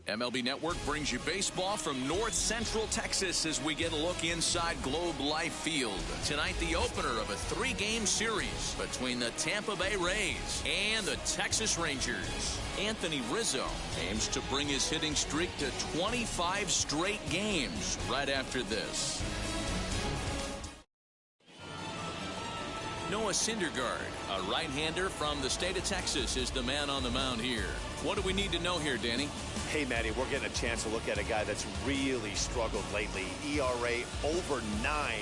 MLB Network brings you baseball from North Central Texas as we get a look inside Globe Life Field. Tonight, the opener of a 3-game series between the Tampa Bay Rays and the Texas Rangers. Anthony Rizzo aims to bring his hitting streak to 25 straight games right after this. Noah Syndergaard, a right-hander from the state of Texas, is the man on the mound here. What do we need to know here, Danny? Hey, Matty, we're getting a chance to look at a guy that's really struggled lately. ERA over 9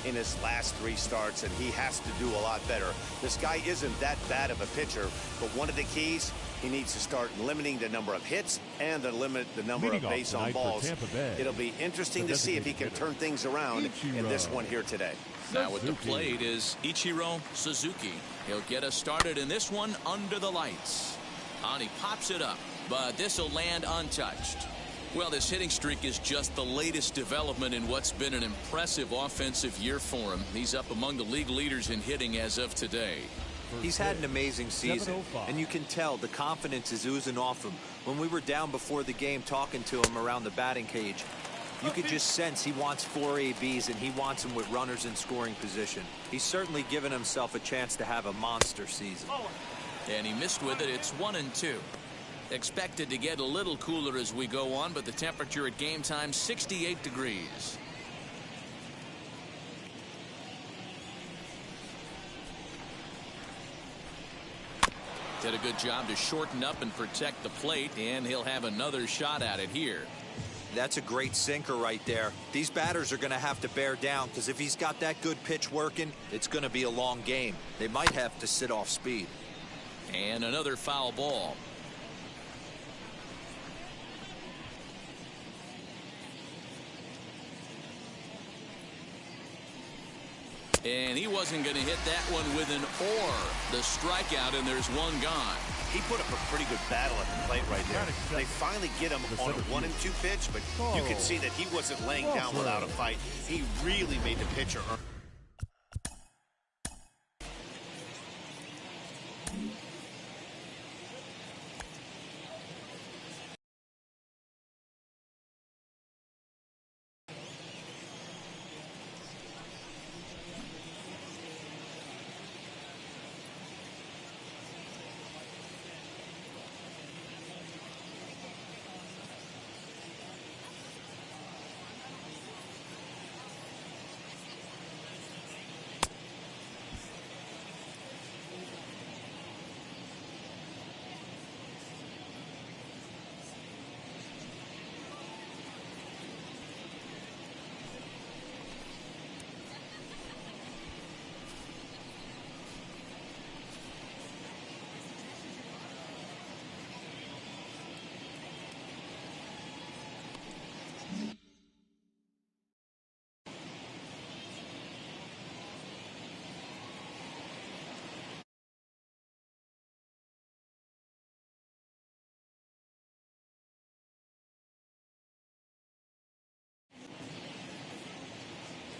in his last 3 starts, and he has to do a lot better. This guy isn't that bad of a pitcher, but one of the keys, he needs to start limiting the number of hits and to limit the number of base on balls. It'll be interesting to see if he can turn things around in this one here today. Now at the plate is Ichiro Suzuki. He'll get us started in this one under the lights. And he pops it up, but this will land untouched. Well, this hitting streak is just the latest development in what's been an impressive offensive year for him. He's up among the league leaders in hitting as of today. He's had an amazing season, and you can tell the confidence is oozing off him. When we were down before the game talking to him around the batting cage, you could just sense he wants 4 ABs and he wants them with runners in scoring position. He's certainly given himself a chance to have a monster season. And he missed with it. It's 1-2. Expected to get a little cooler as we go on, but the temperature at game time 68 degrees. Did a good job to shorten up and protect the plate, and he'll have another shot at it here. That's a great sinker right there. These batters are going to have to bear down, because if he's got that good pitch working, it's going to be a long game. They might have to sit off speed. And another foul ball. And he wasn't going to hit that one with an or. The strikeout, and there's one gone. He put up a pretty good battle at the plate right there. They finally get him on a 1-2 pitch, but you could see that he wasn't laying down without a fight. He really made the pitcher earn.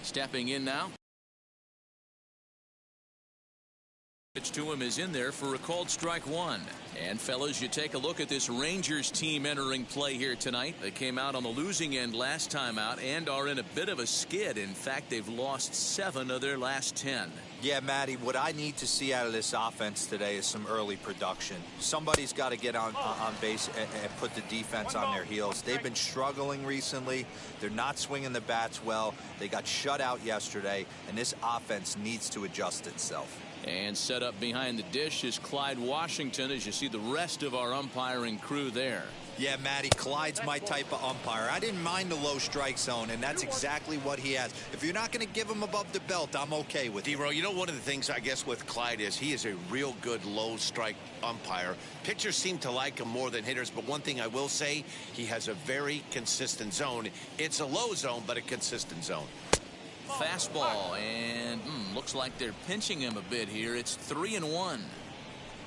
Stepping in now. Pitch to him is in there for a called strike 1. And fellas, you take a look at this Rangers team entering play here tonight. They came out on the losing end last time out and are in a bit of a skid. In fact, they've lost 7 of their last 10. Yeah, Matty, what I need to see out of this offense today is some early production. Somebody's got to get on base and put the defense on their heels. They've been struggling recently. They're not swinging the bats well. They got shut out yesterday, and this offense needs to adjust itself. And set up behind the dish is Clyde Washington, as you see the rest of our umpiring crew there. Yeah, Matty, Clyde's my type of umpire. I didn't mind the low strike zone, and that's exactly what he has. If you're not going to give him above the belt, I'm okay with it. D-Row, you know, one of the things, I guess, with Clyde is he is a real good low strike umpire. Pitchers seem to like him more than hitters, but one thing I will say, he has a very consistent zone. It's a low zone, but a consistent zone. Fastball, and looks like they're pinching him a bit here. It's 3-1.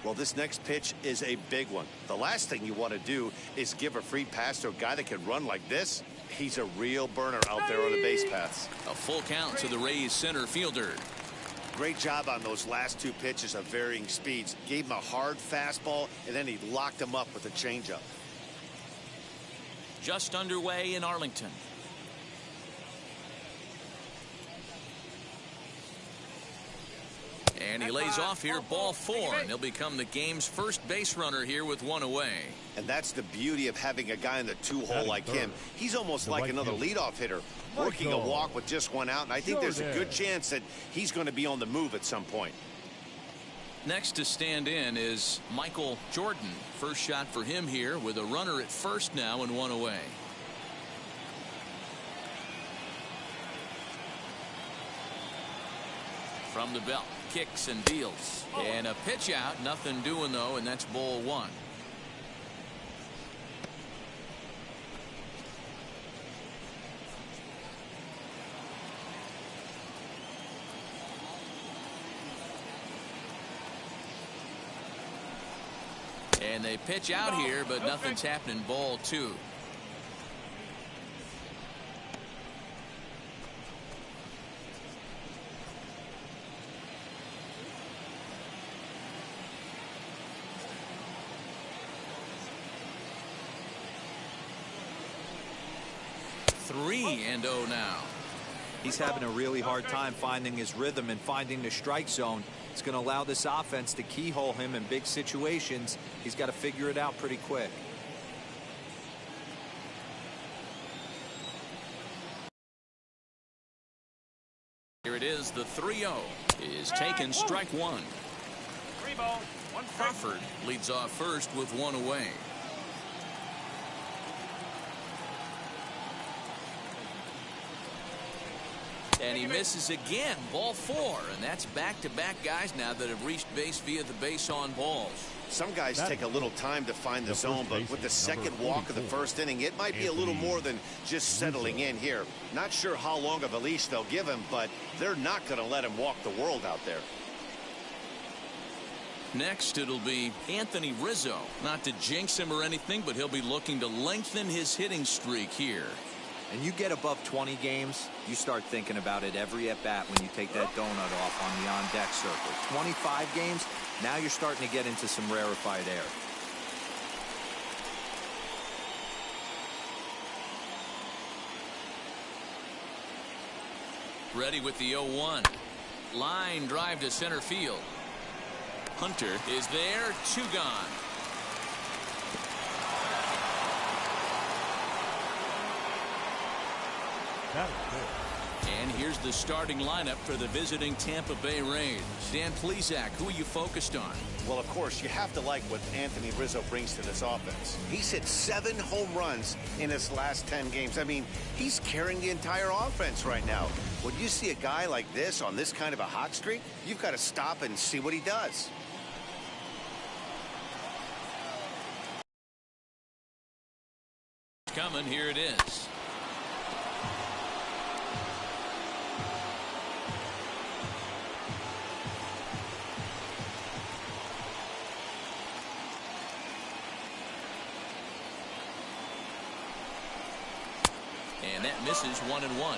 Well, this next pitch is a big one. The last thing you want to do is give a free pass to a guy that can run like this. He's a real burner out there on the base paths. A full count to the Rays center fielder. Great job on those last two pitches of varying speeds. Gave him a hard fastball, and then he locked him up with a changeup. Just underway in Arlington. And he lays off here, ball 4, and he'll become the game's first base runner here with 1 away. And that's the beauty of having a guy in the 2-hole like him. He's almost like another leadoff hitter, working a walk with just 1 out, and I think there's a good chance that he's going to be on the move at some point. Next to stand in is Michael Jordan. First shot for him here with a runner at first now and 1 away. From the belt, kicks and deals, and a pitch out, nothing doing though, and that's ball 1. And they pitch out here, but nothing's happening. Ball 2. Three and 0 now. He's having a really hard time finding his rhythm and finding the strike zone. It's going to allow this offense to keyhole him in big situations. He's got to figure it out pretty quick. Here it is. The 3-0 is taken, strike 1. 3-ball, 1 Crawford leads off first with 1 away. And he misses again, ball 4, and that's back-to-back guys now that have reached base via the base on balls. Some guys take a little time to find the zone, but with the second walk of the first inning, it might be a little more than just settling in here. Not sure how long of a leash they'll give him, but they're not going to let him walk the world out there. Next, it'll be Anthony Rizzo. Not to jinx him or anything, but he'll be looking to lengthen his hitting streak here. And you get above 20 games, you start thinking about it every at-bat when you take that donut off on the on-deck circle. 25 games, now you're starting to get into some rarefied air. Ready with the 0-1. Line drive to center field. Hunter is there, 2 gone. And here's the starting lineup for the visiting Tampa Bay Rays. Dan Plesac, who are you focused on? Well, of course, you have to like what Anthony Rizzo brings to this offense. He's hit 7 home runs in his last 10 games. I mean, he's carrying the entire offense right now. When you see a guy like this on this kind of a hot streak, you've got to stop and see what he does. Coming, here it is. And that misses, 1-1.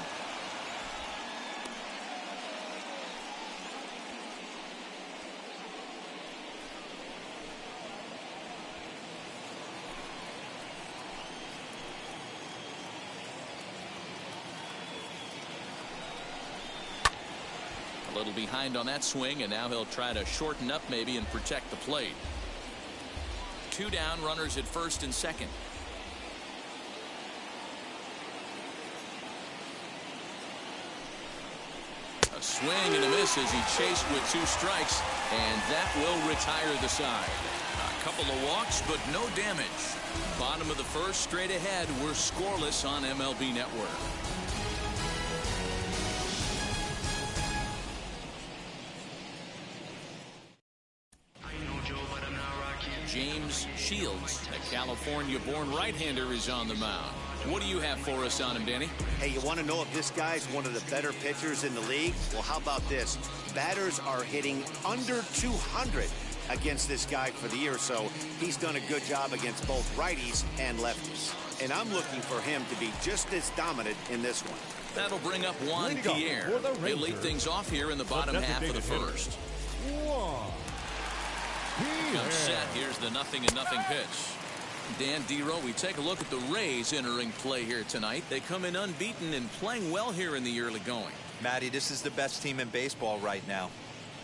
A little behind on that swing, and now he'll try to shorten up maybe and protect the plate. 2 down, runners at first and second. A swing and a miss as he chased with 2 strikes, and that will retire the side. A couple of walks, but no damage. Bottom of the first, straight ahead. We're scoreless on MLB Network. James Shields, a California-born right-hander, is on the mound. What do you have for us on him, Danny? Hey, you want to know if this guy's one of the better pitchers in the league? Well, how about this? Batters are hitting under 200. against this guy for the year, so he's done a good job against both righties and lefties. And I'm looking for him to be just as dominant in this one. That'll bring up Juan Pierre. He'll lead things off here in the bottom half of the first. Comes set. Here's the 0-0 pitch. Dan Dero, we take a look at the Rays entering play here tonight. They come in unbeaten and playing well here in the early going. Matty, this is the best team in baseball right now.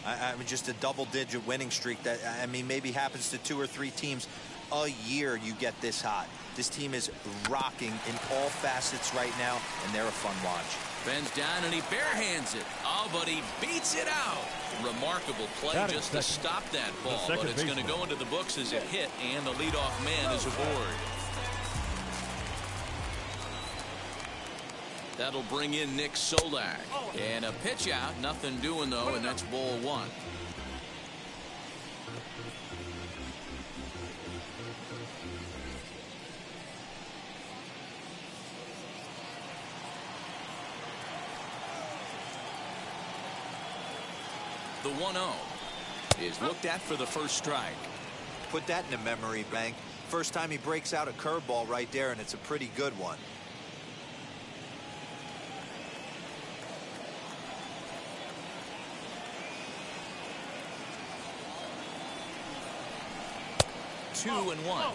I mean, just a double-digit winning streak that, I mean, maybe happens to 2 or 3 teams a year you get this hot. This team is rocking in all facets right now, and they're a fun watch. Bends down and he barehands it. Oh, but he beats it out. Remarkable play just to stop that ball, but it's going to go into the books as a hit, and the leadoff man is aboard. That'll bring in Nick Solak. And a pitch out, nothing doing though, and that's ball 1. The 1-0 is looked at for the first strike. Put that in a memory bank. First time he breaks out a curveball right there, and it's a pretty good one. Two and one.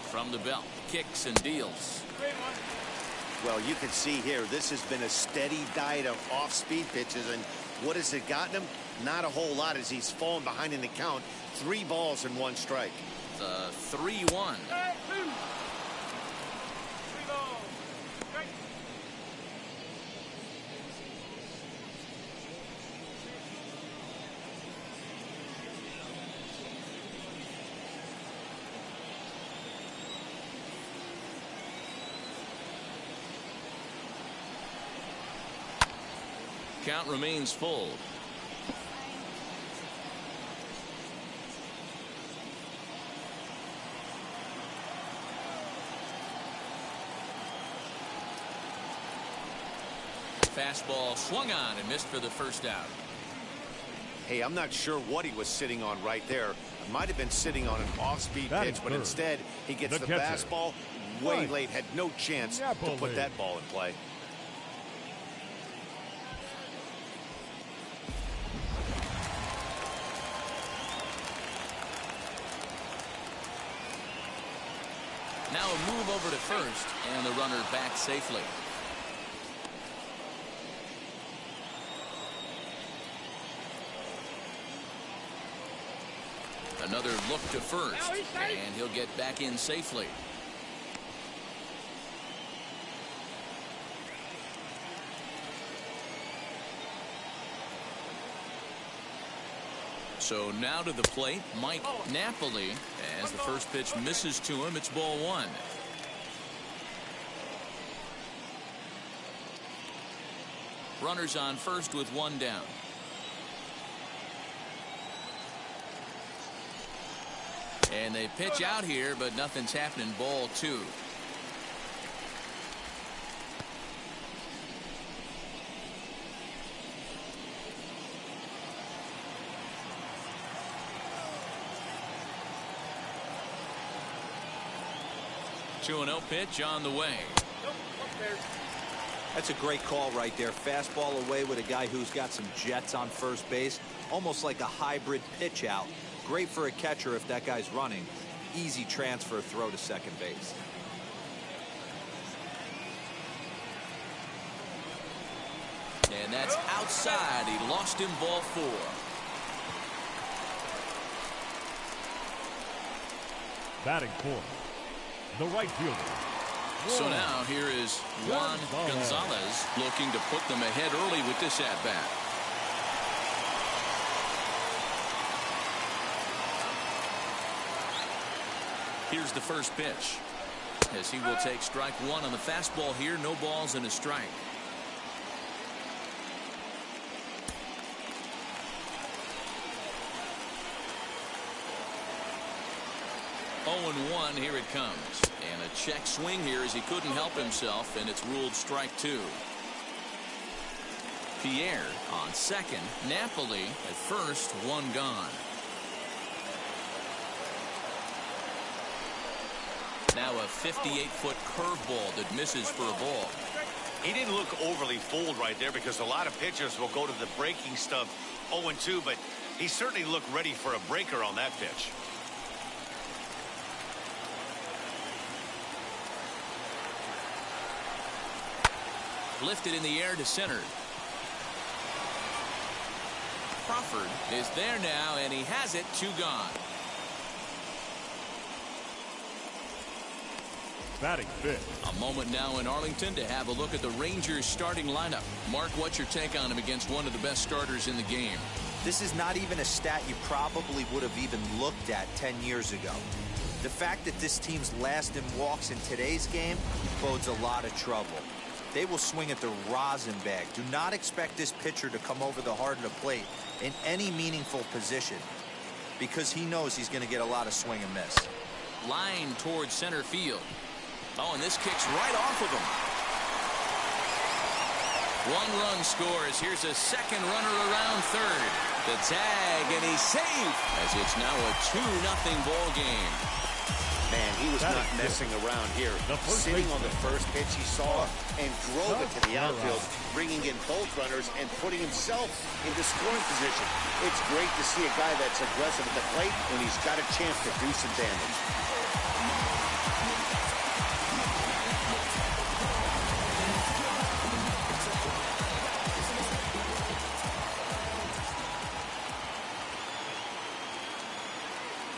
From the belt, kicks and deals. Well, you can see here, this has been a steady diet of off-speed pitches, and what has it gotten him? Not a whole lot as he's fallen behind in the count. 3 balls and 1 strike. The 3-1. Count remains full. Fastball swung on and missed for the first out. Hey, I'm not sure what he was sitting on right there. It might have been sitting on an off-speed pitch, but instead he gets the fastball way late, had no chance to put that ball in play. Now a move over to first, and the runner back safely. Another look to first, and he'll get back in safely. So now to the plate, Mike Napoli. As the first pitch misses to him, it's ball 1. Runners on first with 1 down. And they pitch out here, but nothing's happening. Ball 2. Two and 0 pitch on the way. That's a great call right there. Fastball away with a guy who's got some jets on first base. Almost like a hybrid pitch out. Great for a catcher if that guy's running. Easy transfer throw to second base. And that's outside. He lost him, ball 4. Batting 4th, the right fielder. So now here is Juan Gonzalez looking to put them ahead early with this at-bat. Here's the first pitch, as he will take strike 1 on the fastball here. No balls and a strike. 0-1. Here it comes. And a check swing here as he couldn't help himself, and it's ruled strike 2. Pierre on second. Napoli at first. 1 gone. Now a 58-foot curveball that misses for a ball. He didn't look overly fooled right there because a lot of pitchers will go to the breaking stuff 0-2, but he certainly looked ready for a breaker on that pitch. Lifted in the air to center. Crawford is there now, and he has it. 2 gone. Batting fifth. A moment now in Arlington to have a look at the Rangers starting lineup. Mark, what's your take on him against one of the best starters in the game? This is not even a stat you probably would have even looked at 10 years ago. The fact that this team's last in walks in today's game bodes a lot of trouble. They will swing at the rosin bag. Do not expect this pitcher to come over the heart of the plate in any meaningful position because he knows he's going to get a lot of swing and miss. Line towards center field. Oh, and this kicks right off of him. 1 run scores. Here's a second runner around third. The tag, and he's safe as it's now a 2-0 ball game. Man, he was not messing around here. Sitting on the first pitch he saw and drove it to the outfield, bringing in both runners and putting himself into scoring position. It's great to see a guy that's aggressive at the plate when he's got a chance to do some damage.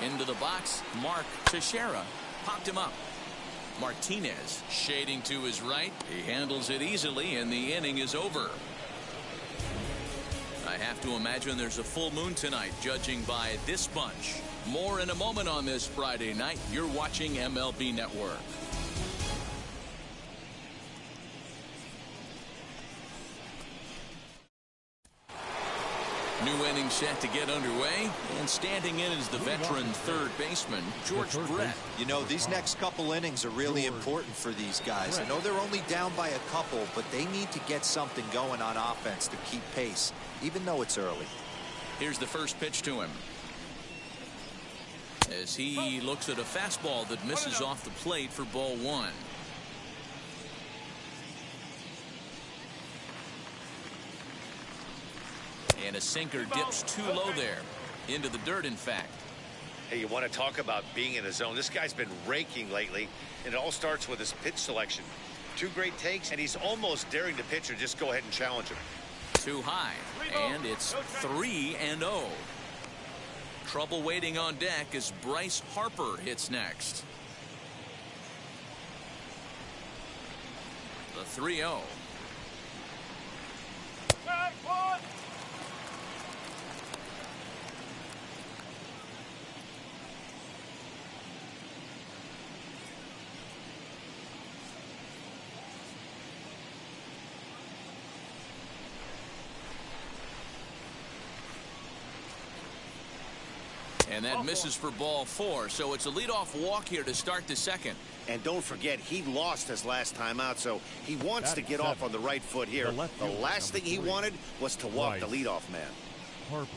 Into the box, Mark Teixeira popped him up. Martinez shading to his right. He handles it easily, and the inning is over. I have to imagine there's a full moon tonight, judging by this bunch. More in a moment on this Friday night. You're watching MLB Network. New inning set to get underway, and standing in is the veteran third baseman, George Brett. You know, these next couple innings are really important for these guys. I know they're only down by a couple, but they need to get something going on offense to keep pace, even though it's early. Here's the first pitch to him. As he looks at a fastball that misses off the plate for ball 1. And a sinker dips too low there. Into the dirt, in fact. Hey, you want to talk about being in the zone. This guy's been raking lately, and it all starts with his pitch selection. 2 great takes, and he's almost daring the pitcher just go ahead and challenge him. Too high, and it's 3-0. Trouble waiting on deck as Bryce Harper hits next. The 3-0. And that misses for ball 4, so it's a leadoff walk here to start the second. And don't forget, he lost his last time out, so he wants to get off on the right foot here. The last thing he wanted was to walk the leadoff man. Harper.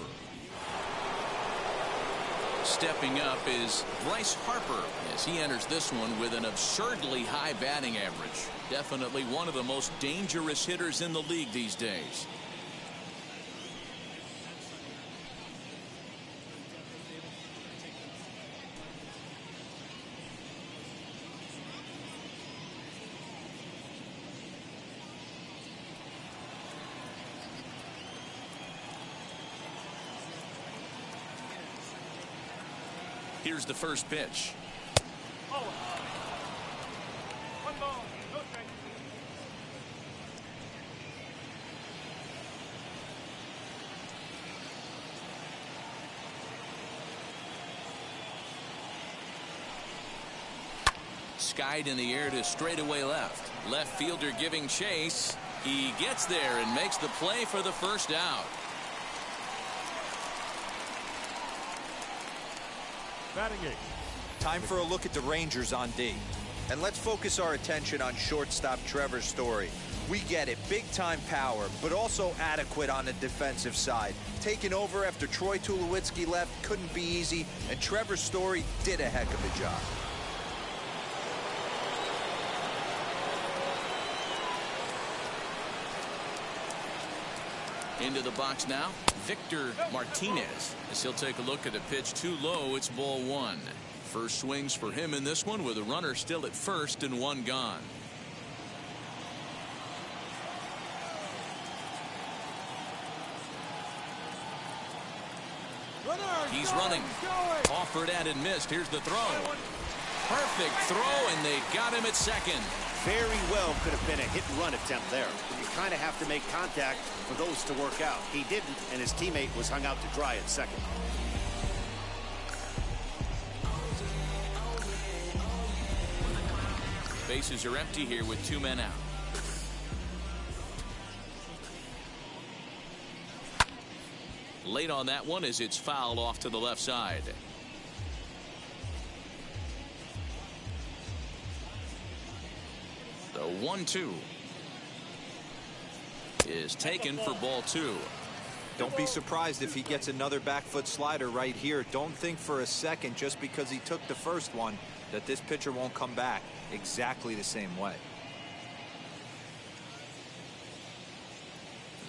Stepping up is Bryce Harper as he enters this one with an absurdly high batting average. Definitely one of the most dangerous hitters in the league these days. Here's the first pitch. One ball, no strike. Skied in the air to straightaway left. Left fielder giving chase. He gets there and makes the play for the first out. Batting 8. Time for a look at the Rangers on D. And let's focus our attention on shortstop Trevor Story. We get it, big-time power, but also adequate on the defensive side. Taking over after Troy Tulowitzki left couldn't be easy, and Trevor Story did a heck of a job. Into the box now, Victor Martinez, as he'll take a look at a pitch too low. It's ball one. First swings for him in this one with a runner still at first and one gone. He's running. Offered at and missed. Here's the throw. Perfect throw, and they got him at second. Very well could have been a hit-and-run attempt there. You kind of have to make contact for those to work out. He didn't, and his teammate was hung out to dry at second. Bases are empty here with two men out. Late on that one as it's fouled off to the left side. The 1-2 is taken for ball two. Don't be surprised if he gets another back foot slider right here. Don't think for a second, just because he took the first one, that this pitcher won't come back exactly the same way.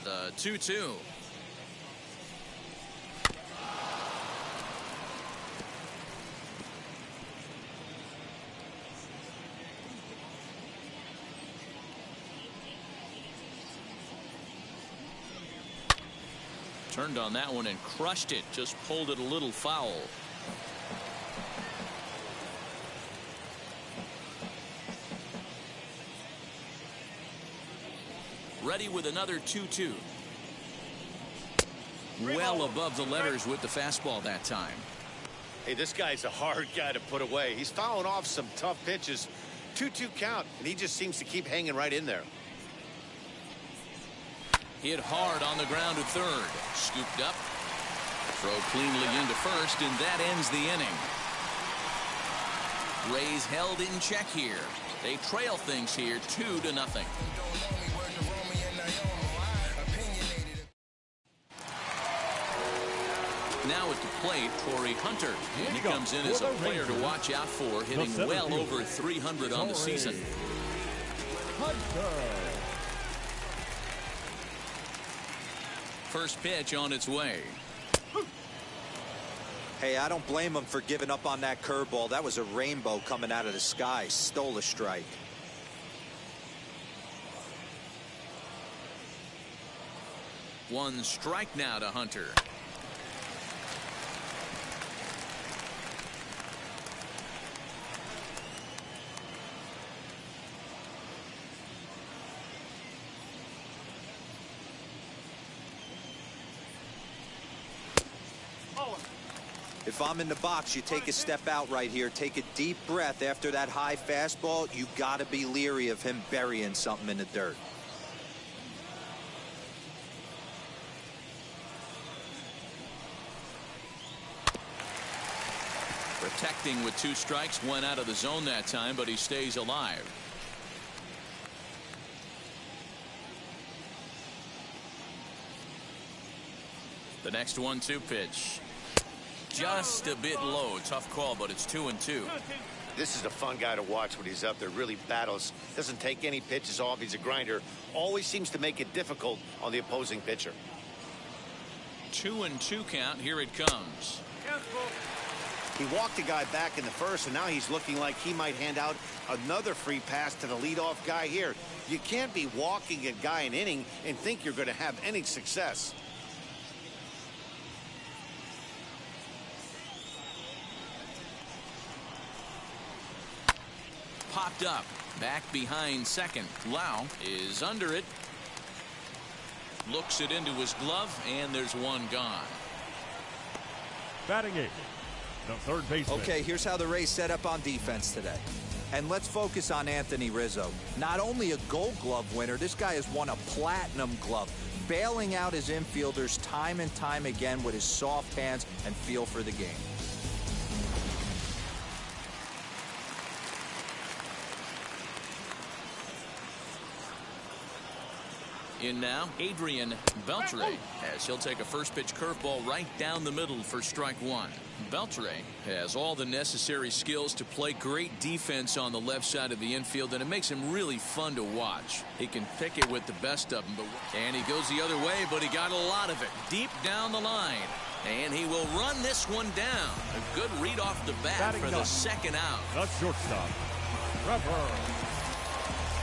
The 2-2. Turned on that one and crushed it. Just pulled it a little foul. Ready with another 2-2. Well above the letters with the fastball that time. Hey, this guy's a hard guy to put away. He's fouling off some tough pitches. 2-2 count, and he just seems to keep hanging right in there. Hit hard on the ground to third. Scooped up. Throw cleanly into first, and that ends the inning. Rays held in check here. They trail things here 2-0. Now at the plate, Torrey Hunter. He comes in as a player to watch out for, hitting well over 300 on the season. First pitch on its way. Hey, I don't blame him for giving up on that curveball. That was a rainbow coming out of the sky. Stole a strike. One strike now to Hunter. If I'm in the box, you take a step out right here. Take a deep breath after that high fastball. You got to be leery of him burying something in the dirt. Protecting with two strikes, went out of the zone that time, but he stays alive. The next 1-2 pitch. Just a bit low. Tough call, but it's 2-2. This is a fun guy to watch when he's up there. Really battles. Doesn't take any pitches off. He's a grinder. Always seems to make it difficult on the opposing pitcher. 2-2 count. Here it comes. He walked a guy back in the first, and now he's looking like he might hand out another free pass to the leadoff guy here. You can't be walking a guy an inning and think you're going to have any success. Popped up. Back behind second. Lau is under it. Looks it into his glove, and there's one gone. Batting eighth, the third baseman. Okay, here's how the Rays set up on defense today. And let's focus on Anthony Rizzo. Not only a Gold Glove winner, this guy has won a Platinum Glove, bailing out his infielders time and time again with his soft hands and feel for the game. in now, Adrian Beltre, as he'll take a first pitch curveball right down the middle for strike one. Beltre has all the necessary skills to play great defense on the left side of the infield, and it makes him really fun to watch. He can pick it with the best of them, and he goes the other way, but he got a lot of it deep down the line. And he will run this one down. A good read off the bat for the second out. The shortstop, Trevor.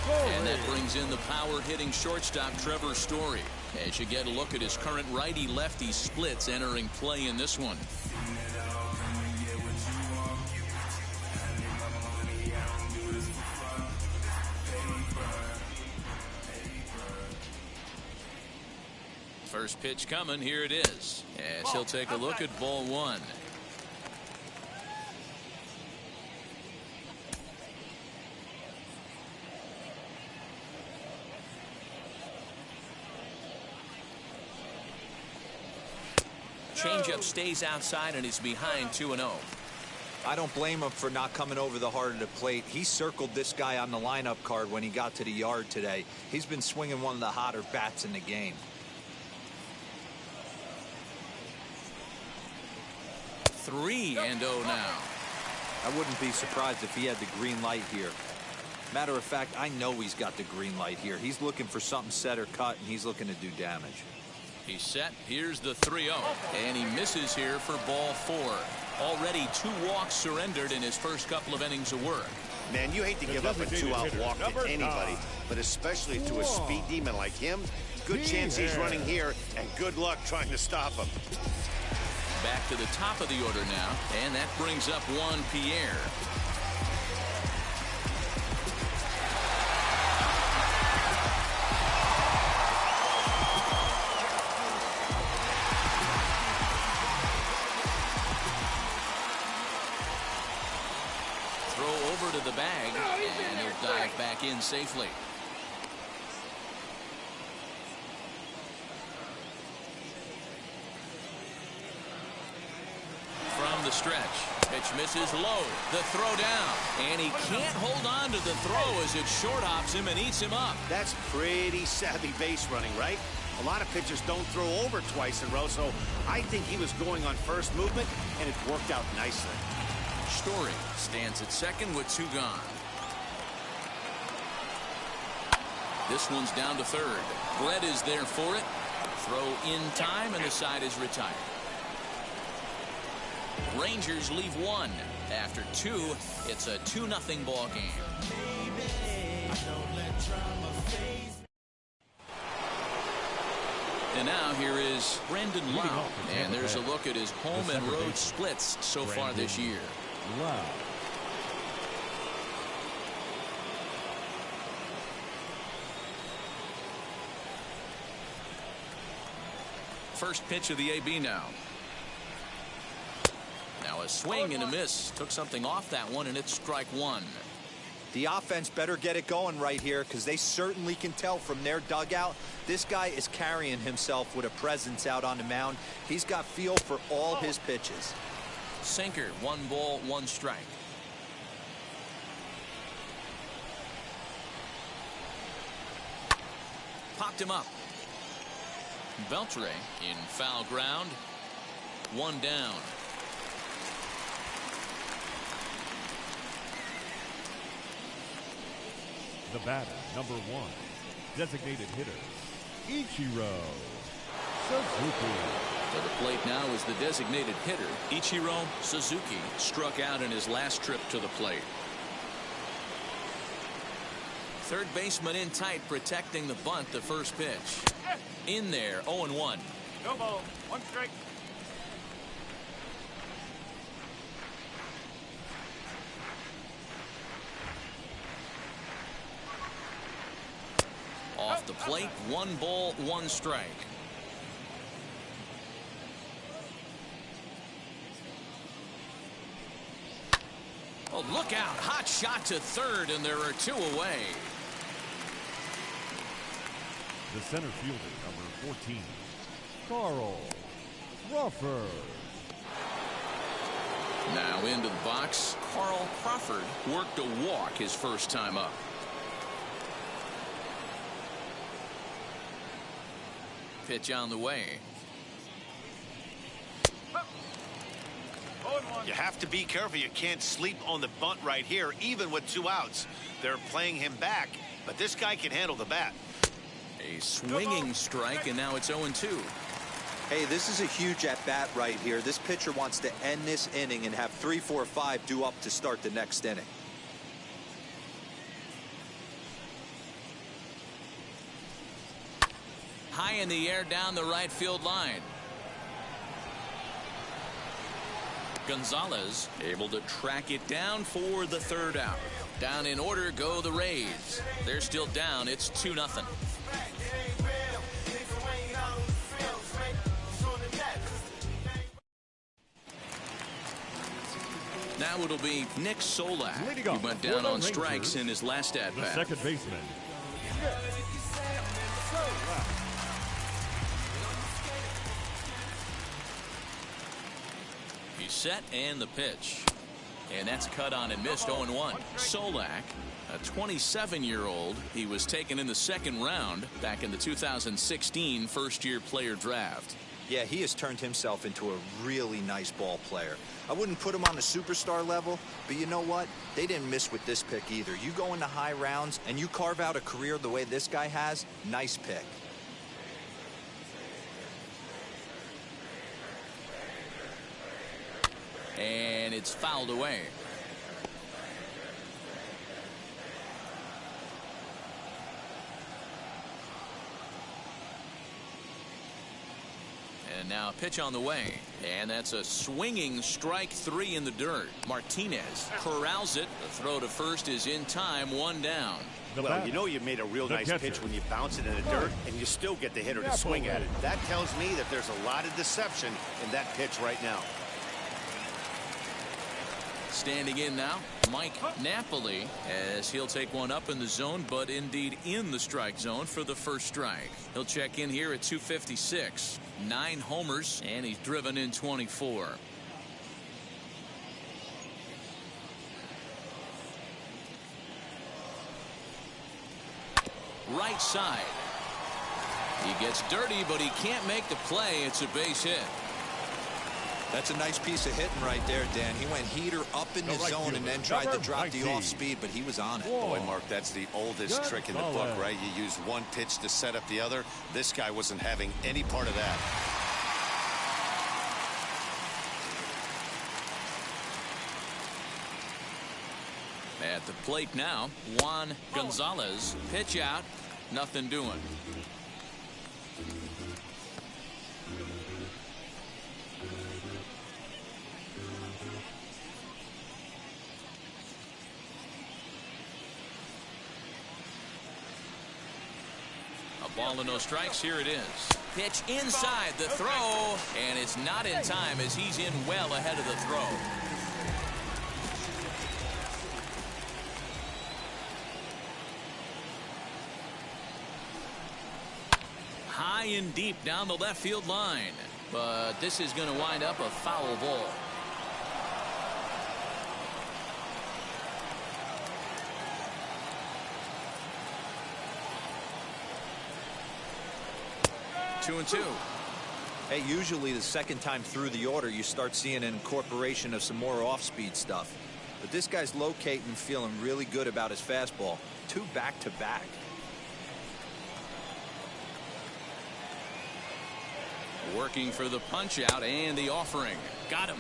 And that brings in the power-hitting shortstop, Trevor Story, as you get a look at his current righty-lefty splits entering play in this one. First pitch coming. Here it is, as he'll take a look at ball one. Changeup stays outside and is behind 2-0. I don't blame him for not coming over the heart of the plate. He circled this guy on the lineup card when he got to the yard today. He's been swinging one of the hotter bats in the game. 3-0 now. I wouldn't be surprised if he had the green light here. Matter of fact, I know he's got the green light here. He's looking for something set or cut, and he's looking to do damage. He's set. Here's the 3-0. And he misses here for ball 4. Already 2 walks surrendered in his first couple of innings of work. Man, you hate to give up a 2-out walk to anybody, but especially to a speed demon like him. Good chance he's running here, and good luck trying to stop him. Back to the top of the order now, and that brings up Juan Pierre. Throw over to the bag, and he'll dive back in safely. From the stretch, pitch misses low. The throw down, and he can't hold on to the throw as it short hops him and eats him up. That's pretty savvy base running, right? A lot of pitchers don't throw over twice in a row, so I think he was going on first movement, and it worked out nicely. Story stands at second with 2 gone. This one's down to third. Brett is there for it. Throw in time, and the side is retired. Rangers leave 1. After 2, it's a 2-0 ball game. And now here is Brendan Lau, and there's a look at his home and road splits so far this year. Wow. First pitch of the AB now. Now a swing and a miss. Took something off that one, and it's strike 1. The offense better get it going right here, because they certainly can tell from their dugout this guy is carrying himself with a presence out on the mound. He's got feel for all his pitches. Sinker, 1 ball, 1 strike. Popped him up. Beltre in foul ground. 1 down. The batter, number 1, designated hitter, Ichiro Suzuki. To the plate now is the designated hitter, Ichiro Suzuki. Struck out in his last trip to the plate. Third baseman in tight, protecting the bunt. The first pitch. In there, 0-1. No ball. 1 strike. Off the plate, 1 ball, 1 strike. Oh, look out. Hot shot to third, and there are 2 away. The center fielder, number 14, Carl Crawford. Now into the box, Carl Crawford worked a walk his first time up. Pitch on the way. You have to be careful. You can't sleep on the bunt right here, even with 2 outs. They're playing him back, but this guy can handle the bat. A swinging strike, and now it's 0-2. Hey, this is a huge at-bat right here. This pitcher wants to end this inning and have 3, 4, 5 due up to start the next inning. High in the air down the right field line. Gonzalez able to track it down for the 3rd out. Down in order go the Rays. They're still down. It's 2-0. Now it'll be Nick Solak. He went down on strikes in his last at bat. The second baseman. He's set and the pitch. And that's cut on and missed. 0-1. Solak, a 27-year-old. He was taken in the 2nd round back in the 2016 first-year player draft. Yeah, he has turned himself into a really nice ball player. I wouldn't put him on a superstar level, but you know what? They didn't miss with this pick either. You go into high rounds and you carve out a career the way this guy has, nice pick. And it's fouled away. And now a pitch on the way. And that's a swinging strike 3 in the dirt. Martinez corrals it. The throw to first is in time. 1 down. Well, you know you made a real nice pitch when you bounce it in the dirt and you still get the hitter to swing at it. That tells me that there's a lot of deception in that pitch right now. Standing in now, Mike Napoli, as he'll take one up in the zone, but indeed in the strike zone for the first strike. He'll check in here at 256. 9 homers, and he's driven in 24. Right side. He gets dirty, but he can't make the play. It's a base hit. That's a nice piece of hitting right there, Dan. He went heater up in the zone and then tried to drop the off speed, but he was on it. Boy, Mark, that's the oldest trick in the book, right? You use one pitch to set up the other. This guy wasn't having any part of that. At the plate now, Juan Gonzalez. Pitch out, nothing doing. Ball and no strikes. Here it is. Pitch inside the throw, and it's not in time as he's in well ahead of the throw. High and deep down the left field line, but this is going to wind up a foul ball. Two and two. Hey, usually the second time through the order you start seeing an incorporation of some more off-speed stuff. But this guy's locating and feeling really good about his fastball. 2 back-to-back. Working for the punch out and the offering. Got him.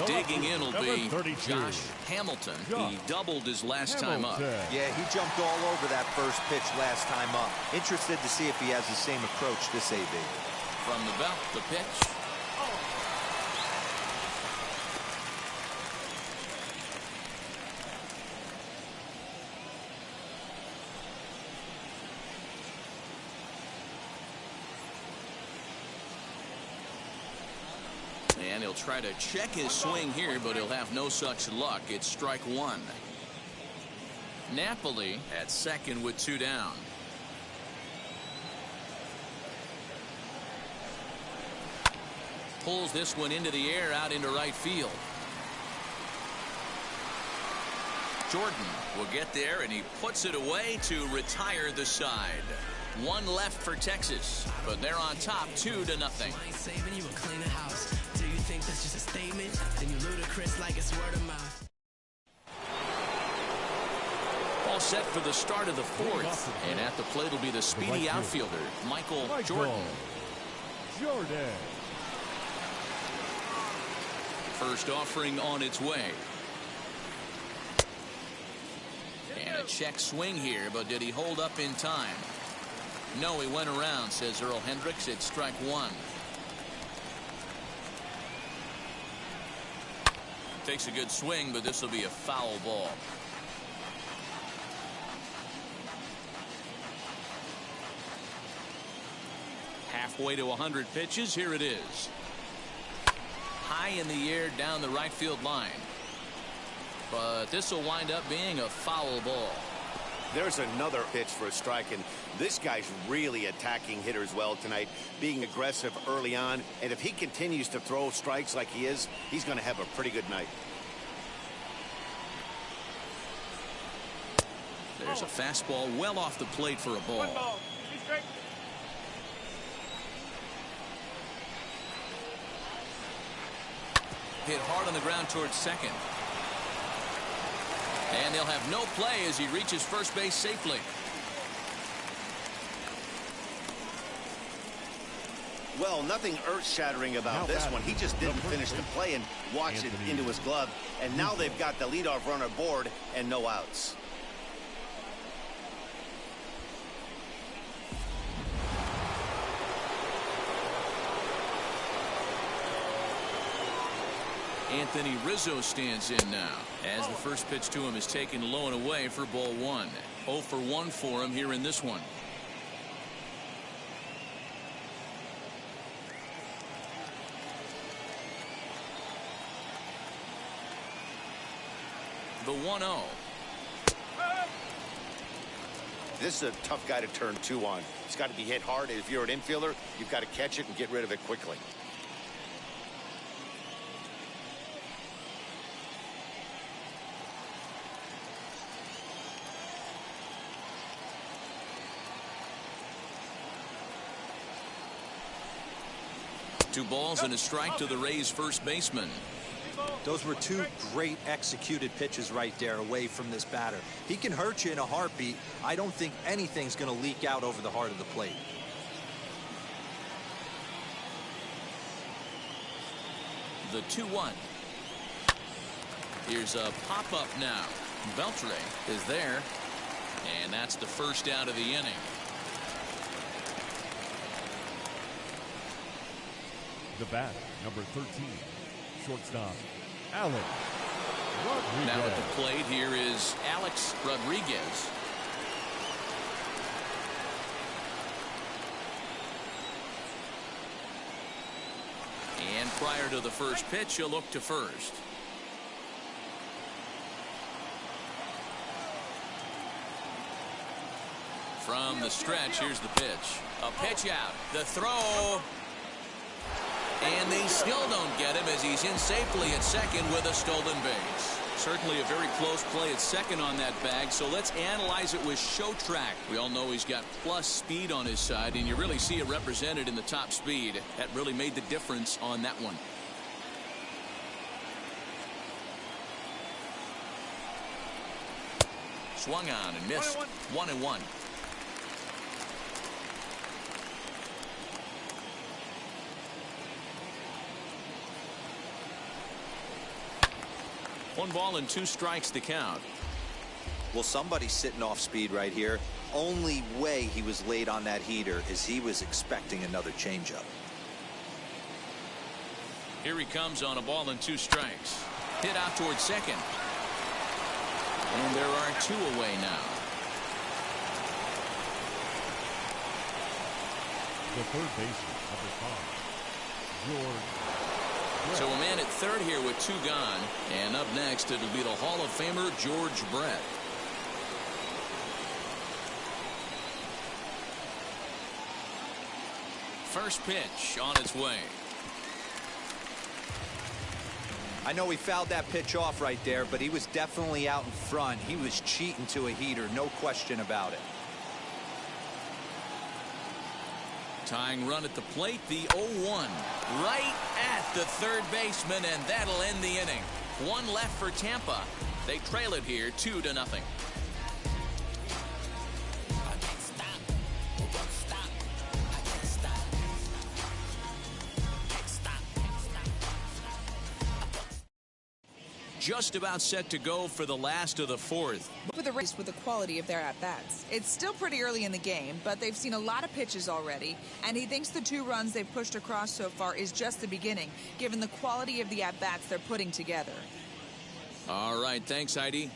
Digging in will be Josh Hamilton. He doubled his last time up. Yeah, he jumped all over that first pitch last time up. Interested to see if he has the same approach this AB. From the belt, the pitch. And he'll try to check his swing here, but he'll have no such luck. It's strike 1. Napoli at second with 2 down. Pulls this one into the air out into right field. Jordan will get there, and he puts it away to retire the side. One left for Texas, but they're on top 2-0. All set for the start of the fourth, and at the plate will be the speedy outfielder, Michael Jordan. First offering on its way. And a check swing here, but did he hold up in time? No, he went around, says Earl Hendricks. It's strike one. Takes a good swing, but this will be a foul ball. Halfway to 100 pitches. Here it is. High in the air down the right field line. But this will wind up being a foul ball. There's another pitch for a strike, and this guy's really attacking hitters well tonight, being aggressive early on, and if he continues to throw strikes like he is, he's going to have a pretty good night. There's a fastball well off the plate for a ball. 1 ball, 2 strikes. Hit hard on the ground towards second. And they'll have no play as he reaches first base safely. Well, nothing earth-shattering about this one. He just didn't finish the play and watch it into his glove. And now they've got the leadoff runner aboard and no outs. Anthony Rizzo stands in now as the first pitch to him is taken low and away for ball 1. 0 for 1 for him here in this one. The 1-0. This is a tough guy to turn 2 on. It's got to be hit hard. If you're an infielder, you've got to catch it and get rid of it quickly. Two balls and a strike to the Rays first baseman. Those were 2 great executed pitches right there away from this batter. He can hurt you in a heartbeat. I don't think anything's going to leak out over the heart of the plate. The 2-1. Here's a pop-up now. Beltre is there, and that's the first out of the inning. The bat, number 13, shortstop, Alex Rodriguez. Now at the plate, here is Alex Rodriguez. And prior to the first pitch, he'll look to first. From the stretch, here's the pitch. A pitch out. The throw. And they still don't get him as he's in safely at second with a stolen base. Certainly a very close play at second on that bag, so let's analyze it with show track. We all know he's got plus speed on his side, and you really see it represented in the top speed. That really made the difference on that one. Swung on and missed. 1-1. One ball and 2 strikes to count. Well, somebody's sitting off speed right here. Only way he was late on that heater is he was expecting another changeup. Here he comes on a ball and 2 strikes. Hit out towards second. And there are 2 away now. The third baseman, number 5, George. So a man at third here with 2 gone. And up next, it'll be the Hall of Famer, George Brett. First pitch on its way. I know he fouled that pitch off right there, but he was definitely out in front. He was cheating to a heater, no question about it. Tying run at the plate, the 0-1. Right at the third baseman, and that'll end the inning. One left for Tampa. They trail it here 2-0. Just about set to go for the last of the fourth. With the race with the quality of their at-bats. It's still pretty early in the game, but they've seen a lot of pitches already, and he thinks the 2 runs they've pushed across so far is just the beginning, given the quality of the at-bats they're putting together. All right, thanks, Heidi.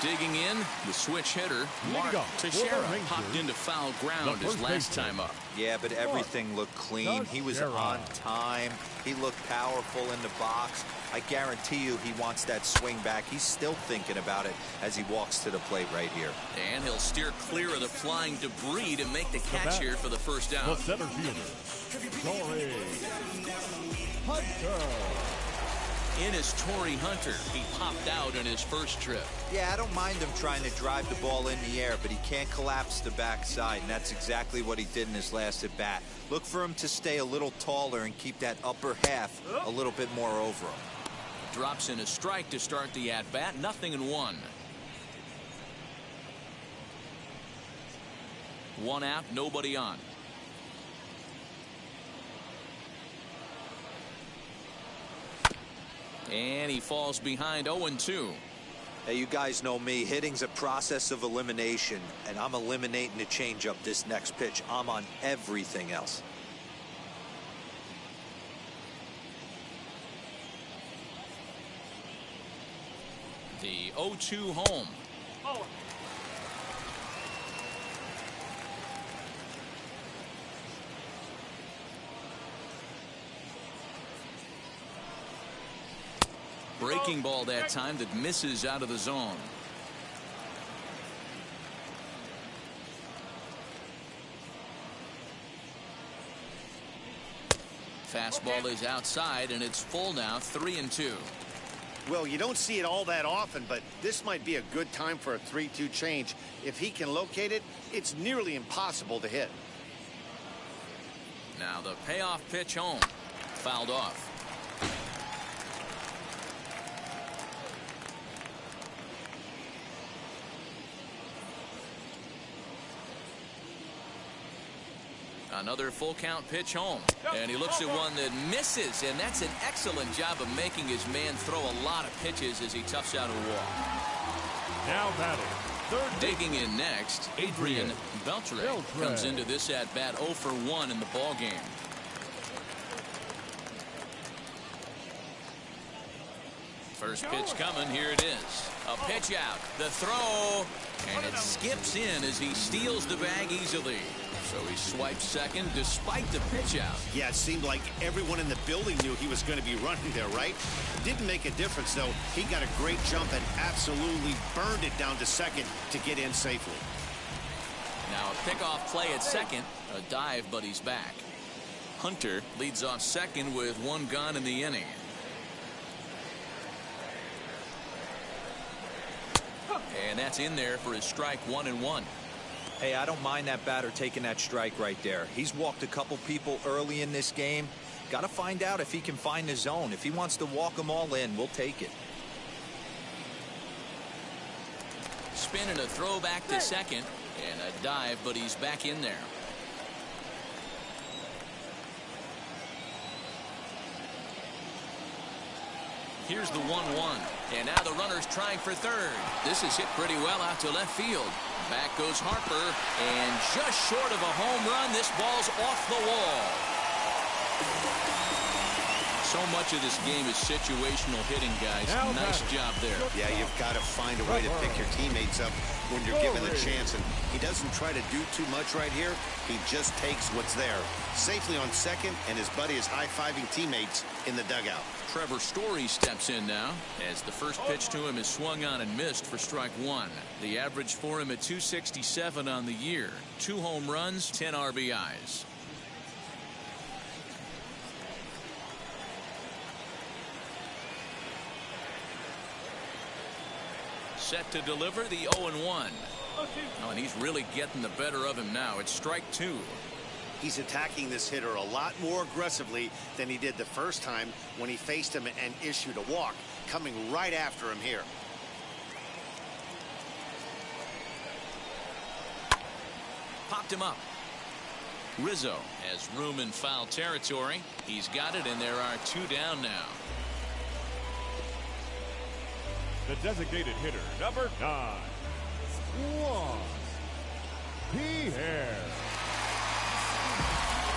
Digging in, the switch hitter, Mark Teixeira, popped into foul ground his last time up. Yeah, but everything looked clean. He was on time. He looked powerful in the box. I guarantee you he wants that swing back. He's still thinking about it as he walks to the plate right here. And he'll steer clear of the flying debris to make the catch here for the first down. The center fielder, Hunter. In is Torrey Hunter. He popped out in his first trip. Yeah, I don't mind him trying to drive the ball in the air, but he can't collapse the backside, and that's exactly what he did in his last at bat. Look for him to stay a little taller and keep that upper half a little bit more over him. Drops in a strike to start the at bat. 0-1. One out, nobody on. And he falls behind 0-2. Hey, you guys know me. Hitting's a process of elimination, and I'm eliminating the changeup this next pitch. I'm on everything else. The 0-2 home. Breaking ball that time that misses out of the zone. Fastball is outside, and it's full now, 3-2. Well, you don't see it all that often, but this might be a good time for a 3-2 change. If he can locate it, it's nearly impossible to hit. Now the payoff pitch home. Fouled off. Another full count pitch home, and he looks at one that misses, and that's an excellent job of making his man throw a lot of pitches as he toughs out a walk. Now batting, third. Digging in next, Adrian Beltre comes into this at bat 0 for 1 in the ball game. First pitch coming, here it is. A pitch out, the throw, and it skips in as he steals the bag easily. So he swipes second despite the pitch out. Yeah, it seemed like everyone in the building knew he was going to be running there, right? Didn't make a difference, though. He got a great jump and absolutely burned it down to second to get in safely. Now a pickoff play at second. A dive, but he's back. Hunter leads off second with 1 gone in the inning. And that's in there for his strike 1-1. Hey, I don't mind that batter taking that strike right there. He's walked a couple people early in this game. Got to find out if he can find the zone. If he wants to walk them all in, we'll take it. Spin and a throw back to second. And a dive, but he's back in there. Here's the 1-1. And now the runner's trying for third. This is hit pretty well out to left field. Back goes Harper, and just short of a home run, this ball's off the wall. So much of this game is situational hitting, guys. Nice job there. Yeah, you've got to find a way to pick your teammates up when you're given the chance, and he doesn't try to do too much right here. He just takes what's there. Safely on second, and his buddy is high-fiving teammates in the dugout. Trevor Story steps in now as the first pitch to him is swung on and missed for strike 1. The average for him at 267 on the year. 2 home runs, 10 RBIs. set to deliver the 0-1. Oh, and he's really getting the better of him now. It's strike 2. He's attacking this hitter a lot more aggressively than he did the first time when he faced him and issued a walk. Coming right after him here. Popped him up. Rizzo has room in foul territory. He's got it, and there are 2 down now. The designated hitter, number 9, Juan Pierre.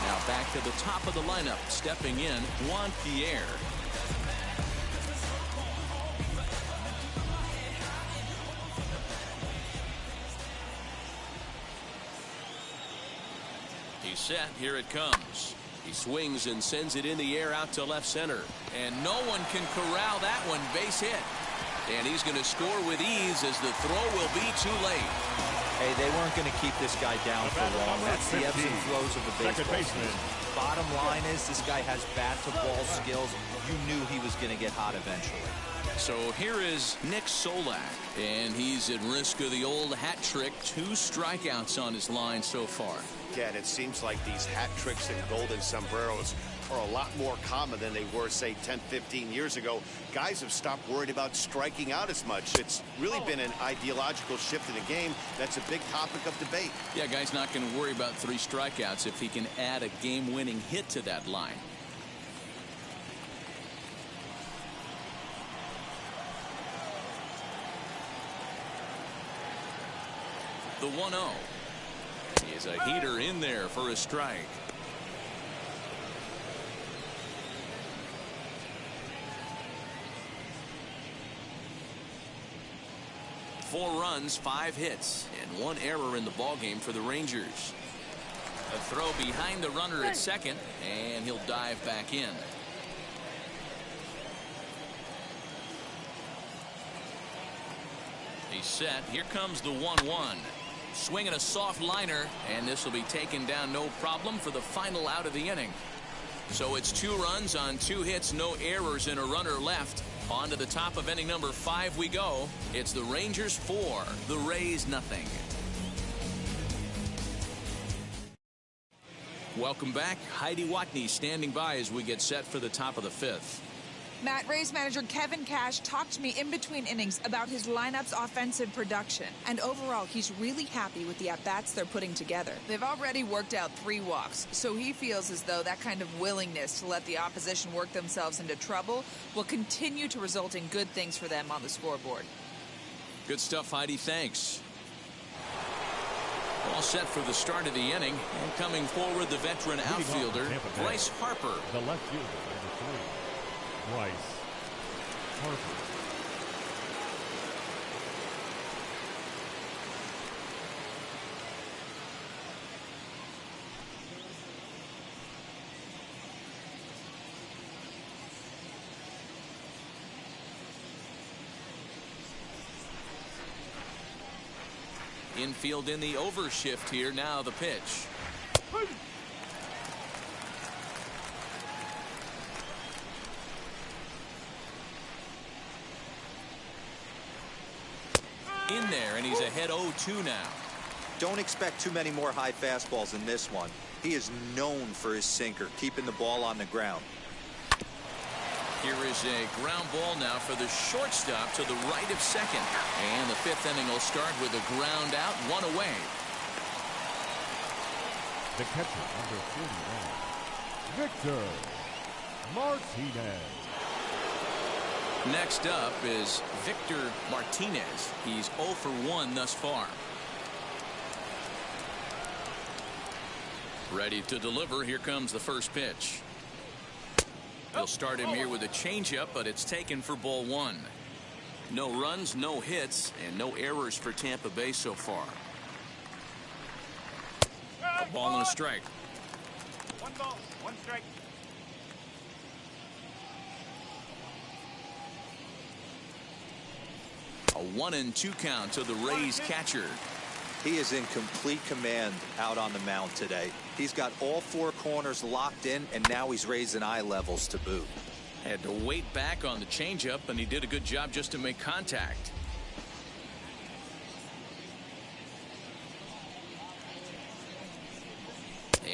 Now back to the top of the lineup, stepping in, Juan Pierre. He's set. Here it comes. He swings and sends it in the air out to left center. And no one can corral that one. Base hit. And he's going to score with ease as the throw will be too late. Hey, they weren't going to keep this guy down for long. That's the ebbs and flows of the baseball season. Bottom line is this guy has bat-to-ball skills. You knew he was going to get hot eventually. So here is Nick Solak, and he's at risk of the old hat trick. 2 strikeouts on his line so far. Yeah, and it seems like these hat tricks and golden sombreros are a lot more common than they were, say, 10, 15 years ago. Guys have stopped worried about striking out as much. It's really been an ideological shift in the game. That's a big topic of debate. Yeah, guy's not going to worry about 3 strikeouts if he can add a game-winning hit to that line. The 1-0. Is a heater in there for a strike. Four runs, 5 hits, and 1 error in the ballgame for the Rangers. A throw behind the runner at second, and he'll dive back in. He's set. Here comes the 1-1. Swinging a soft liner, and this will be taken down no problem for the final out of the inning. So it's 2 runs on 2 hits, no errors, and a runner left. On to the top of inning number 5 we go. It's the Rangers 4, the Rays nothing. Welcome back. Heidi Watney standing by as we get set for the top of the 5th. Matt, Rays manager Kevin Cash talked to me in between innings about his lineup's offensive production. And overall, he's really happy with the at-bats they're putting together. They've already worked out 3 walks, so he feels as though that kind of willingness to let the opposition work themselves into trouble will continue to result in good things for them on the scoreboard. Good stuff, Heidi. Thanks. All set for the start of the inning. And coming forward, the veteran outfielder, Bryce Harper. The left fielder, number 3. Bryce Harper. Infield in the overshift here. Now the pitch. In there, and he's ahead 0-2 now. Don't expect too many more high fastballs in this one. He is known for his sinker, keeping the ball on the ground. Here is a ground ball now for the shortstop to the right of second. And the 5th inning will start with a ground out, 1 away. The catcher, number 49, Victor Martinez. Next up is Victor Martinez. He's 0 for 1 thus far. Ready to deliver. Here comes the first pitch. He'll start him here with a changeup, but it's taken for ball 1. No runs, no hits, and no errors for Tampa Bay so far. A ball and a strike. 1 ball, 1 strike. A 1-2 count to the Rays catcher. He is in complete command out on the mound today. He's got all 4 corners locked in, and now he's raising eye levels to boot. Had to wait back on the changeup, and he did a good job just to make contact.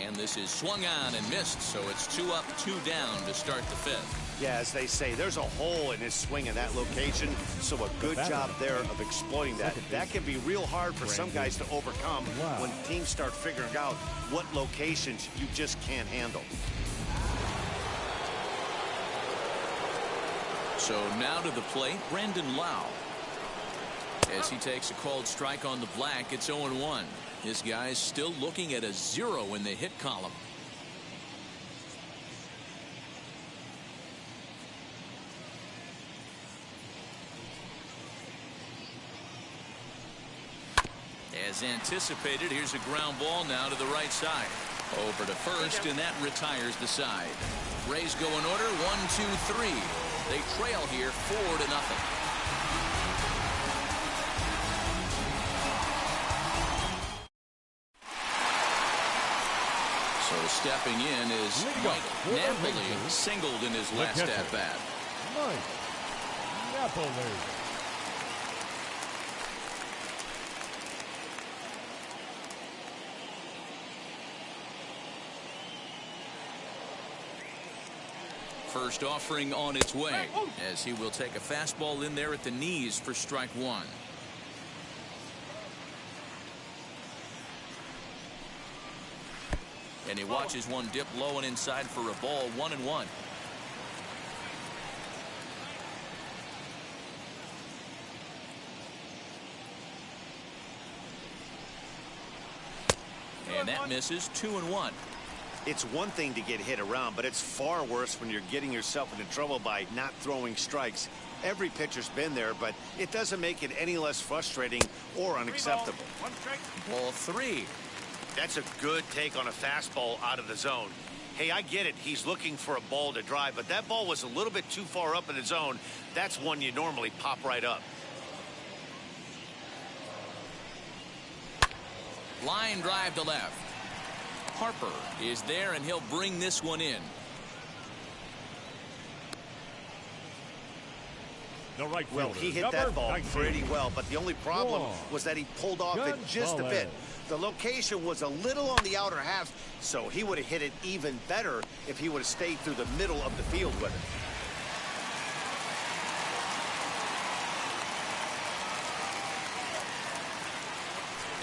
And this is swung on and missed, so it's 2 up, 2 down to start the 5th. Yeah, as they say, there's a hole in his swing in that location, so a good job there of exploiting that. That can be real hard for some guys to overcome when teams start figuring out what locations you just can't handle. So now to the plate, Brandon Lau. As he takes a called strike on the black, it's 0-1. This guy's still looking at a 0 in the hit column. As anticipated, here's a ground ball now to the right side. Over to first, and that retires the side. Rays go in order, 1-2-3. They trail here 4-0. So stepping in is Mike Napoli, singled in his last at-bat. Mike Napoli. First offering on its way, as he will take a fastball in there at the knees for strike 1. And he watches one dip low and inside for a ball, 1-1. And that misses, 2-1. It's one thing to get hit around, but it's far worse when you're getting yourself into trouble by not throwing strikes. Every pitcher's been there, but it doesn't make it any less frustrating or unacceptable. Ball 3. That's a good take on a fastball out of the zone. Hey, I get it. He's looking for a ball to drive, but that ball was a little bit too far up in the zone. That's one you normally pop right up. Line drive to left. Harper is there, and he'll bring this one in. Well, he hit that ball pretty well, but the only problem was that he pulled off it just a bit. The location was a little on the outer half, so he would have hit it even better if he would have stayed through the middle of the field with it.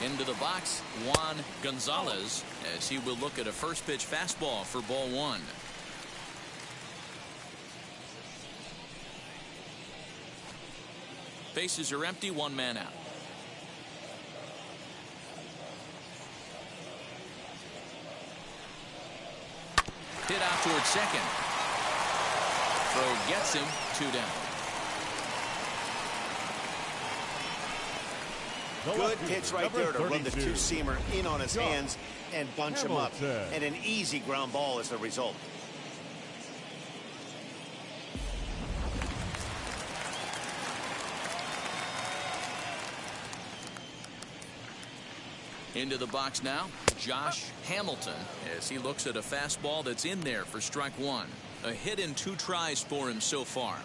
Into the box, Juan Gonzalez, as he will look at a first pitch fastball for ball 1. Bases are empty, 1 man out. Hit out towards second. Throw gets him, 2 down. Good pitch right there to run the 2-seamer in on his hands and bunch him up. And an easy ground ball as the result. Into the box now, Josh Hamilton, as he looks at a fastball that's in there for strike 1. A hit in 2 tries for him so far.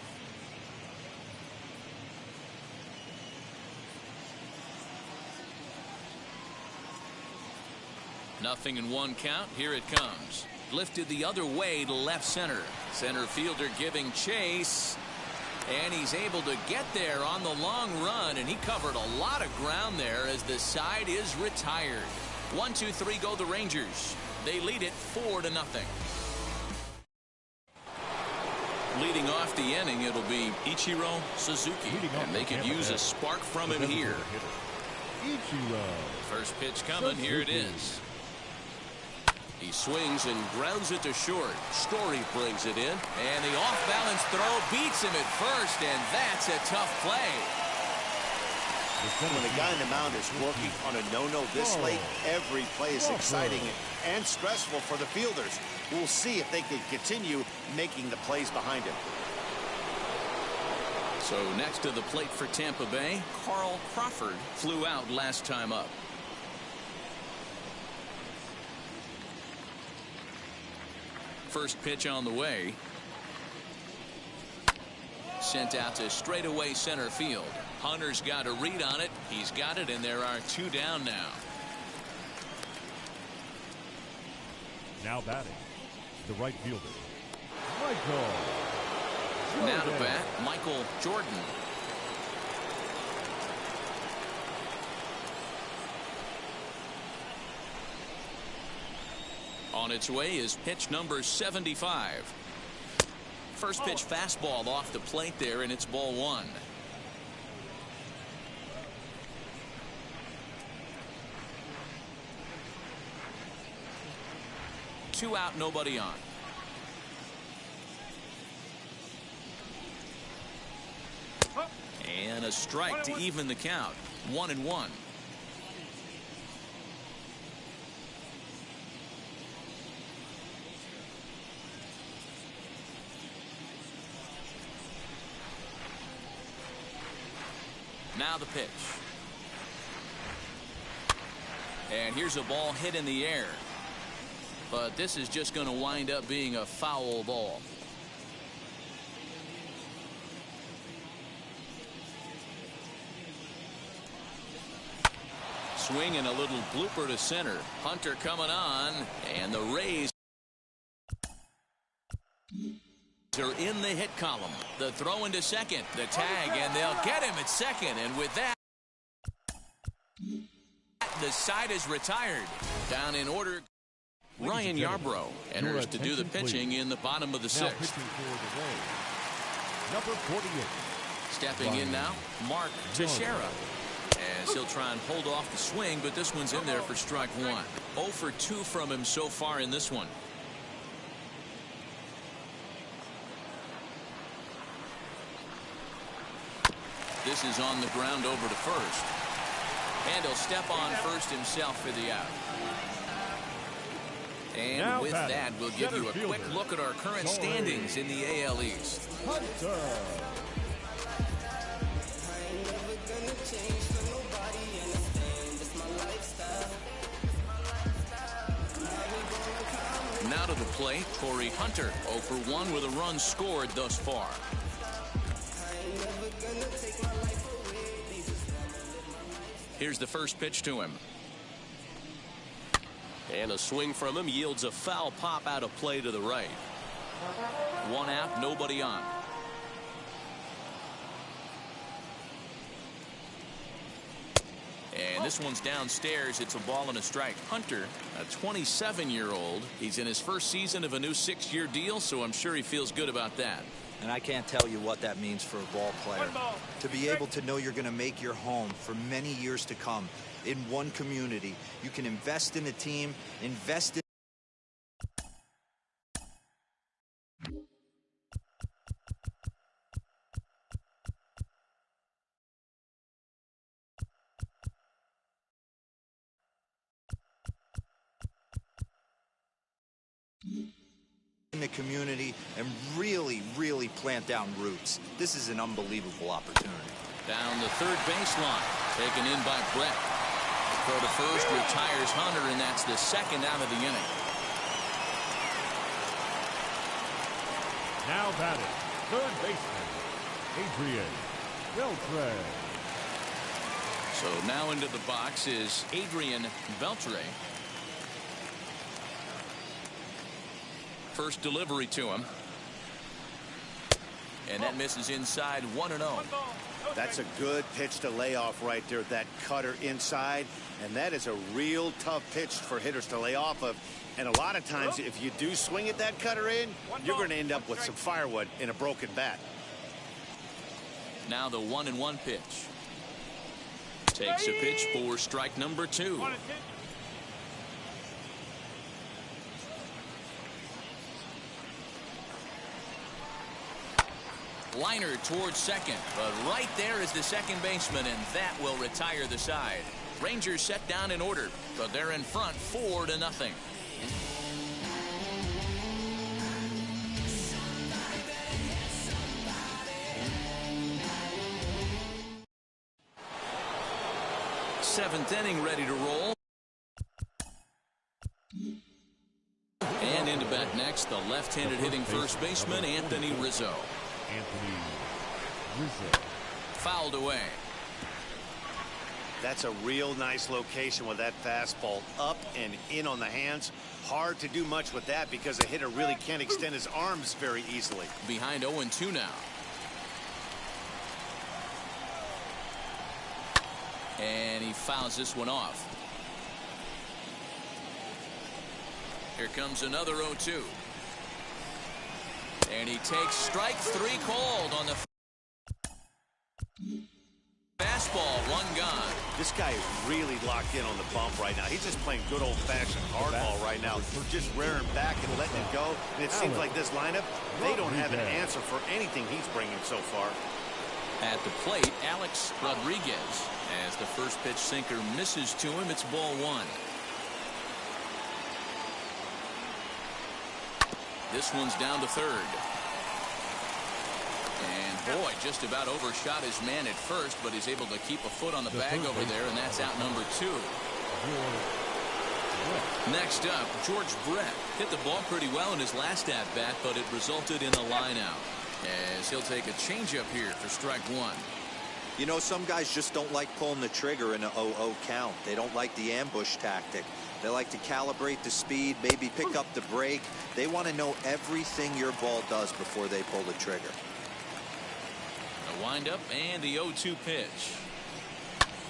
Nothing in 1 count. Here it comes. Lifted the other way to left center. Center fielder giving chase. And he's able to get there on the long run, and he covered a lot of ground there as the side is retired. 1-2-3 go the Rangers. They lead it 4-0. Leading off the inning, it'll be Ichiro Suzuki, and they could use a spark from him here. Ichiro. First pitch coming. Here it is. He swings and grounds it to short. Story brings it in, and the off-balance throw beats him at first, and that's a tough play. When a guy in the mound is working on a no-no this late, every play is exciting and stressful for the fielders. We'll see if they can continue making the plays behind him. So next to the plate for Tampa Bay, Carl Crawford flew out last time up. First pitch on the way. Sent out to straightaway center field. Hunter's got a read on it. He's got it, and there are 2 down now. Now batting, the right fielder, Michael Jordan. Now to bat, Michael Jordan. On its way is pitch number 75. First pitch fastball off the plate there, and it's ball one. Two out, nobody on. And a strike to even the count. 1-1. Now the pitch. And here's a ball hit in the air. But this is just going to wind up being a foul ball. Swing and a little blooper to center. Hunter coming on, and the Rays are in the hit column. The throw into second, the tag, and they'll get him at second. And with that, the side is retired. Down in order, Ryan Yarbrough enters to do the pitching in the bottom of the Now sixth. pitching for the Rays, number 48. Stepping in now, Mark Teixeira. As he'll try and hold off the swing, but this one's in there for strike one. 0 for 2 from him so far in this one. This is on the ground over to first. And he'll step on first himself for the out. And Now with batting, that, we'll give you a center quick fielder, look at our current standings in the AL East. Hunter. Now to the plate, Corey Hunter, 0 for 1 with a run scored thus far. Here's the first pitch to him. And a swing from him yields a foul pop out of play to the right. One out, nobody on. And this one's downstairs. It's a ball and a strike. Hunter, a 27-year-old. He's in his first season of a new 6-year deal, so I'm sure he feels good about that. And I can't tell you what that means for a ball player. To be able to know you're going to make your home for many years to come in one community. You can invest in a team, invest in the community and really plant down roots. This is an unbelievable opportunity. Down the third baseline, taken in by Brett. Throw to first, retires Hunter, and that's the second out of the inning. Now batting, third baseman, Adrian Beltre. So now into the box is Adrian Beltre. First delivery to him. And that misses inside, 1-0. That's a good pitch to lay off right there. That cutter inside. And that is a real tough pitch for hitters to lay off of. And a lot of times, if you do swing at that cutter in, you're going to end up with some firewood in a broken bat. Now the 1-1 pitch. Takes a pitch for strike number 2. Liner towards second, but right there is the second baseman, and that will retire the side. Rangers set down in order, but they're in front 4-0. Seventh inning ready to roll. And into bat next, the left-handed hitting first baseman, Anthony Rizzo. Anthony Rizzo. Fouled away. That's a real nice location with that fastball up and in on the hands. Hard to do much with that because a hitter really can't extend his arms very easily. Behind 0-2 now. And he fouls this one off. Here comes another 0-2. And he takes strike 3 called on the fastball, 1 gone. This guy is really locked in on the bump right now. He's just playing good old-fashioned hardball right now. Just rearing back and letting it go. And it seems like this lineup, they don't have an answer for anything he's bringing so far. At the plate, Alex Rodriguez. As the first pitch sinker misses to him, it's ball 1. This one's down to third. And boy, just about overshot his man at first, but he's able to keep a foot on the bag over there, and that's out number 2. Next up, George Brett hit the ball pretty well in his last at-bat, but it resulted in a line out. As he'll take a changeup here for strike 1. You know, some guys just don't like pulling the trigger in a 0-0 count. They don't like the ambush tactic. They like to calibrate the speed, maybe pick up the break. They want to know everything your ball does before they pull the trigger. A windup and the 0-2 pitch.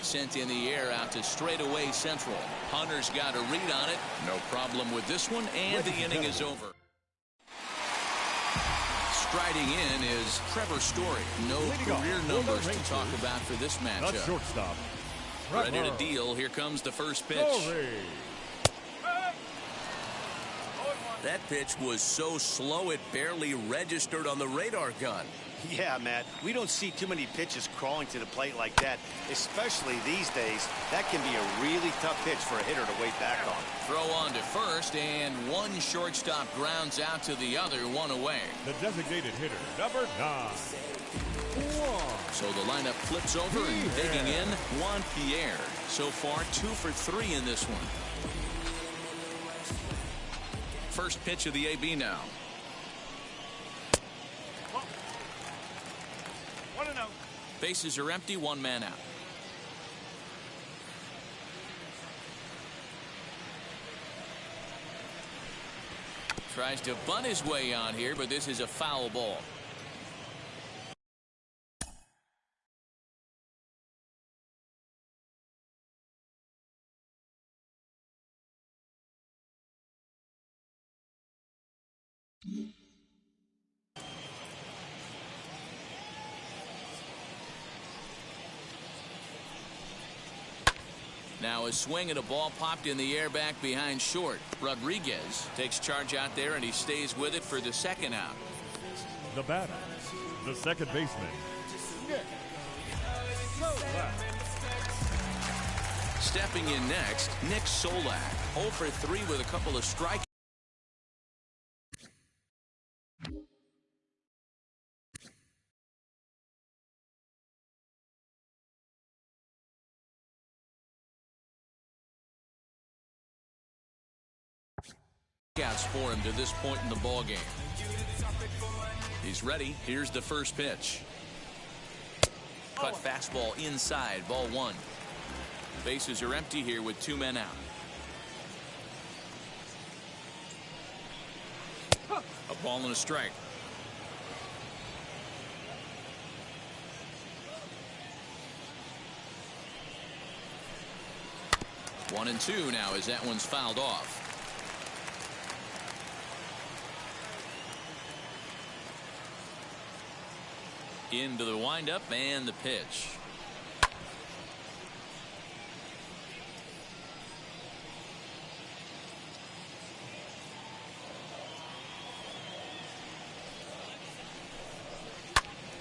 Sent in the air out to straightaway central. Hunter's got a read on it. No problem with this one, and the inning is over. Striding in is Trevor Story. No career numbers to talk about for this matchup. Not shortstop. Ready to deal. Here comes the first pitch. That pitch was so slow it barely registered on the radar gun. Yeah, Matt, we don't see too many pitches crawling to the plate like that, especially these days. That can be a really tough pitch for a hitter to wait back on. Throw on to first, and one shortstop grounds out to the other, 1 away. The designated hitter, number 9. So the lineup flips over, and digging in, Juan Pierre. So far, 2 for 3 in this one. First pitch of the AB now. 1-0. Bases are empty, 1 man out. Tries to bunt his way on here, but this is a foul ball. Now a swing and a ball popped in the air back behind short. Rodriguez takes charge out there, and he stays with it for the second out. The batter, the second baseman, Nick. Stepping in next, Nick Solak. 0 for 3 with a couple of strikeouts. For him to this point in the ball game. He's ready. Here's the first pitch. Cut fastball inside, ball 1. Bases are empty here with 2 men out. A ball and a strike. One and 2 now as that one's fouled off. Into the windup and the pitch.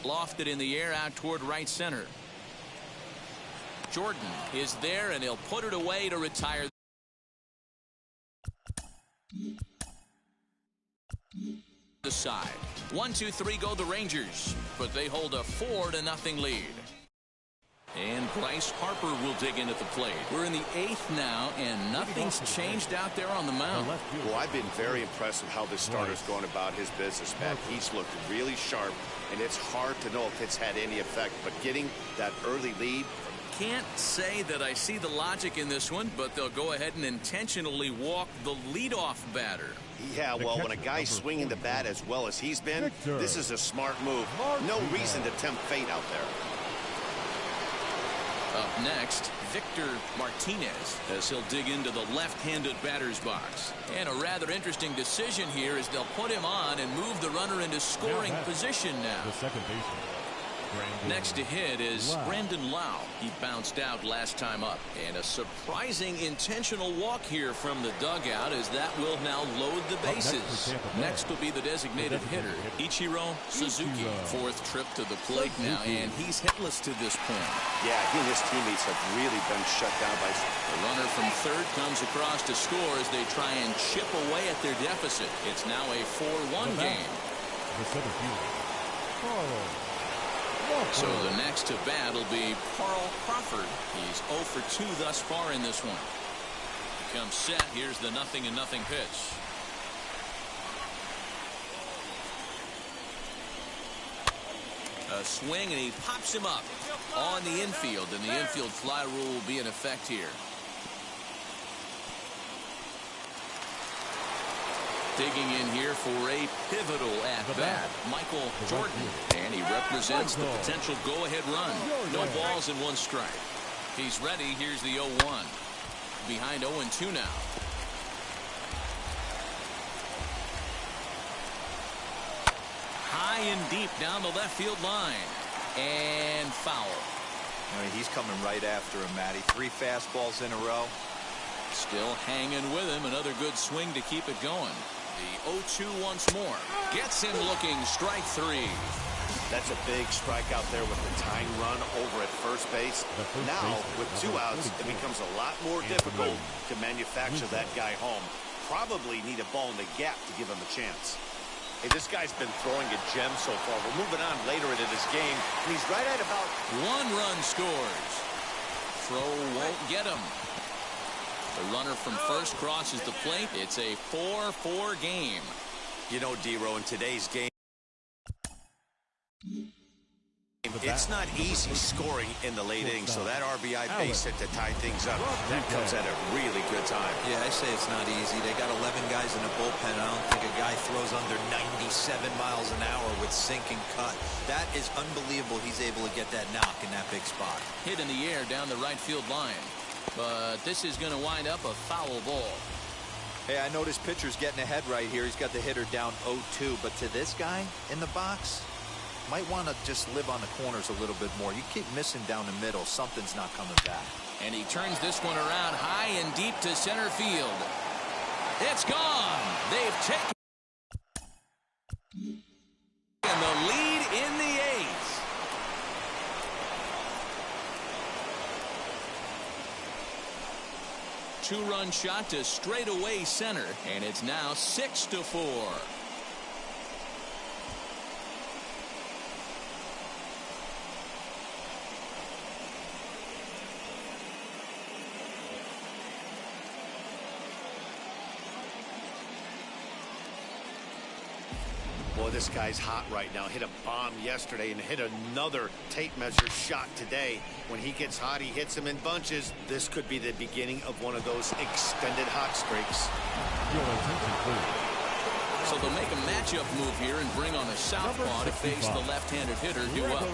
Lofted in the air out toward right center. Jordan is there, and he'll put it away to retire. The side. 1, 2, 3 go the Rangers, but they hold a 4-0 lead. And Bryce Harper will dig in at the plate. We're in the 8th now, and nothing's changed out there on the mound. Well, I've been very impressed with how this starter's going about his business, Matt. He's looked really sharp, and it's hard to know if it's had any effect. But getting that early lead from can't say that I see the logic in this one, but they'll go ahead and intentionally walk the leadoff batter. Yeah, well, when a guy's swinging the bat as well as he's been, this is a smart move. No reason to tempt fate out there. Up next, Victor Martinez, as he'll dig into the left-handed batter's box. And a rather interesting decision here is they'll put him on and move the runner into scoring position now. The second baseman. Next to hit is Brandon Lau. He bounced out last time up. And a surprising intentional walk here from the dugout, as that will now load the bases. Next will be the designated hitter, Ichiro Suzuki. Fourth trip to the plate now, and he's hitless to this point. Yeah, he and his teammates have really been shut down by... The runner from third comes across to score as they try and chip away at their deficit. It's now a 4-1 game. The center fielder. So the next to bat will be Carl Crawford. He's 0 for 2 thus far in this one. Comes set. Here's the 0-0 pitch. A swing, and he pops him up on the infield, and the infield fly rule will be in effect here. Digging in here for a pivotal at-bat, Michael Jordan. And he represents the potential go-ahead run. No balls and 1 strike. He's ready. Here's the 0-1. Behind 0-2 now. High and deep down the left field line. And foul. I mean, he's coming right after him, Matty. 3 fastballs in a row. Still hanging with him. Another good swing to keep it going. The 0-2 once more. Gets him looking. Strike 3. That's a big strikeout there with the tying run over at first base. Now, with 2 outs, it becomes a lot more difficult to manufacture that guy home. Probably need a ball in the gap to give him a chance. Hey, this guy's been throwing a gem so far. We're moving on later into this game, and he's right at about... 1 run scores. Throw won't get him. The runner from first crosses the plate. It's a 4-4 game. You know, D-Row, in today's game, it's not easy scoring in the late innings, so that RBI base hit to tie things up. That comes at a really good time. Yeah, I say it's not easy. They got 11 guys in the bullpen. I don't think a guy throws under 97 miles an hour with sink and cut. That is unbelievable. He's able to get that knock in that big spot. Hit in the air down the right field line. But this is going to wind up a foul ball. Hey, I noticed pitcher's getting ahead right here. He's got the hitter down 0-2. But to this guy in the box, might want to just live on the corners a little bit more. You keep missing down the middle. Something's not coming back. And he turns this one around high and deep to center field. It's gone. They've taken the lead in the 8th. Two-run shot to straightaway center, and it's now 6-4. Boy, this guy's hot right now. Hit a bomb yesterday and hit another tape measure shot today. When he gets hot, he hits them in bunches. This could be the beginning of one of those extended hot streaks. So they'll make a matchup move here and bring on a southpaw to face the left-handed hitter due up.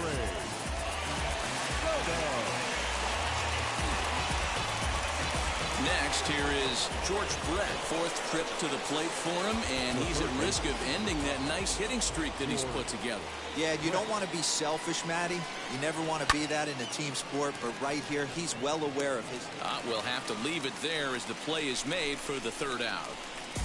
Next, here is George Brett. 4th trip to the plate for him, and he's at risk of ending that nice hitting streak that he's put together. Yeah, you don't want to be selfish, Matty. You never want to be that in a team sport, but right here, he's well aware of his... We'll have to leave it there as the play is made for the 3rd out.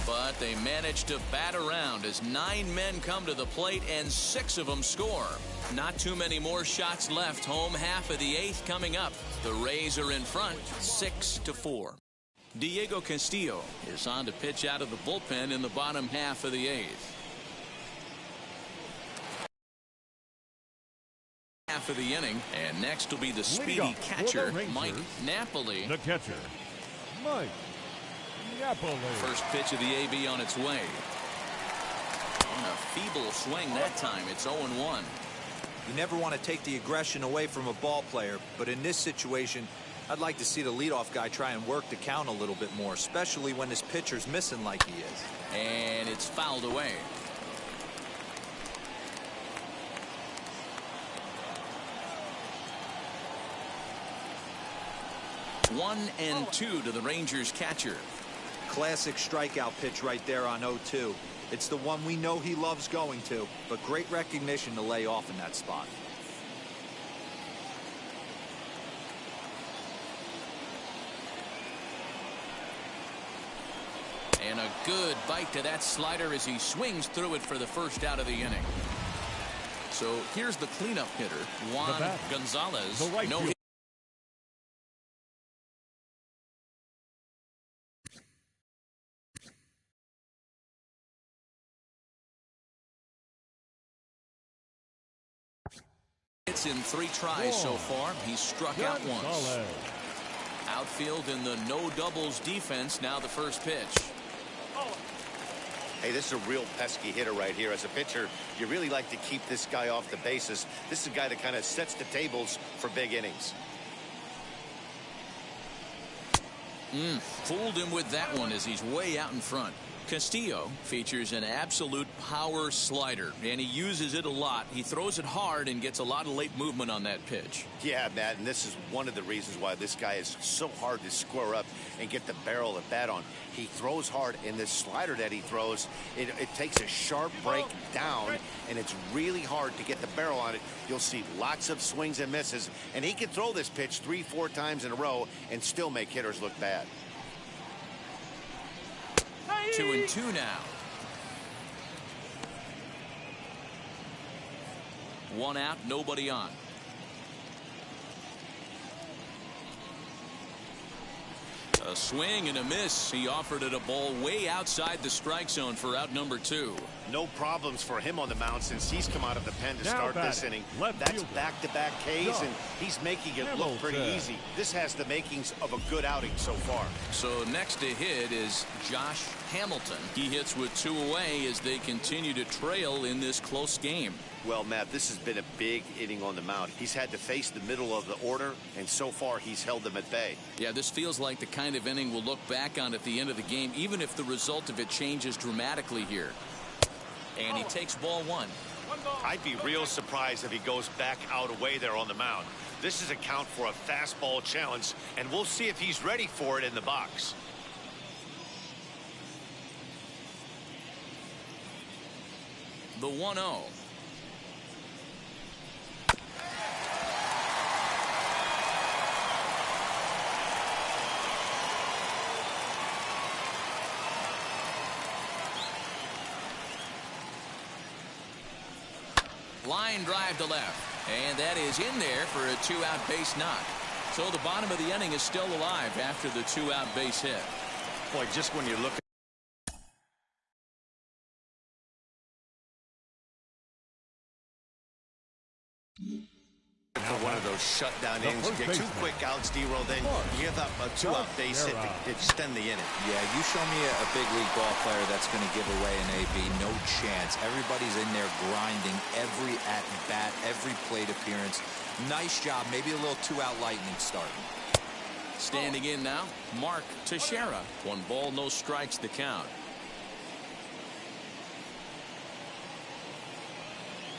But they manage to bat around as 9 men come to the plate and 6 of them score. Not too many more shots left. Home half of the 8th coming up. The Rays are in front, 6-4. Diego Castillo is on to pitch out of the bullpen in the bottom half of the 8th. Half of the inning, and next will be the speedy catcher, Mike Napoli. The catcher, Mike Napoli. First pitch of the AB on its way. On a feeble swing that time. It's 0-1. You never want to take the aggression away from a ball player, but in this situation, I'd like to see the leadoff guy try and work the count a little bit more, especially when his pitcher's missing like he is. And it's fouled away. 1-2 to the Rangers catcher. Classic strikeout pitch right there on 0-2. It's the one we know he loves going to, but great recognition to lay off in that spot. And a good bite to that slider as he swings through it for the first out of the inning. So here's the cleanup hitter, Juan Gonzalez. The right No. It's in 3 tries so far. He's struck out once. Outfield in the no doubles defense. Now the first pitch. Hey, this is a real pesky hitter right here. As a pitcher, you really like to keep this guy off the bases. This is a guy that kind of sets the tables for big innings. Fooled him with that one as he's way out in front. Castillo features an absolute power slider, and he uses it a lot. He throws it hard and gets a lot of late movement on that pitch. Yeah, Matt, and this is one of the reasons why this guy is so hard to square up and get the barrel of bat on. He throws hard, and this slider that he throws, it takes a sharp break down, and it's really hard to get the barrel on it. You'll see lots of swings and misses, and he can throw this pitch 3-4 times in a row and still make hitters look bad. 2-2 now. 1 out, nobody on. A swing and a miss. He offered it a ball way outside the strike zone for out number 2. No problems for him on the mound since he's come out of the pen to start this inning. That's back-to-back Ks, and he's making it look pretty easy. This has the makings of a good outing so far. So next to hit is Josh Hamilton. He hits with 2 away as they continue to trail in this close game. Well, Matt, this has been a big inning on the mound. He's had to face the middle of the order, and so far he's held them at bay. Yeah, this feels like the kind of inning we'll look back on at the end of the game, even if the result of it changes dramatically here. And he takes ball 1. I'd be real surprised if he goes back out away there on the mound. This is a count for a fastball challenge, and we'll see if he's ready for it in the box. The 1-0. Line drive to left, and that is in there for a 2-out base knock. So the bottom of the inning is still alive after the 2-out base hit. Boy, just when you're looking for one of those shutdown innings, get 2 quick outs, D-roll, then you give up a 2-out base hit to extend the inning. Yeah, you show me a big league ball player that's going to give away an AB, no chance. Everybody's in there grinding every at-bat, every plate appearance. Nice job, maybe a little 2-out lightning starting. Standing in now, Mark Teixeira. 1 ball, no strikes to count.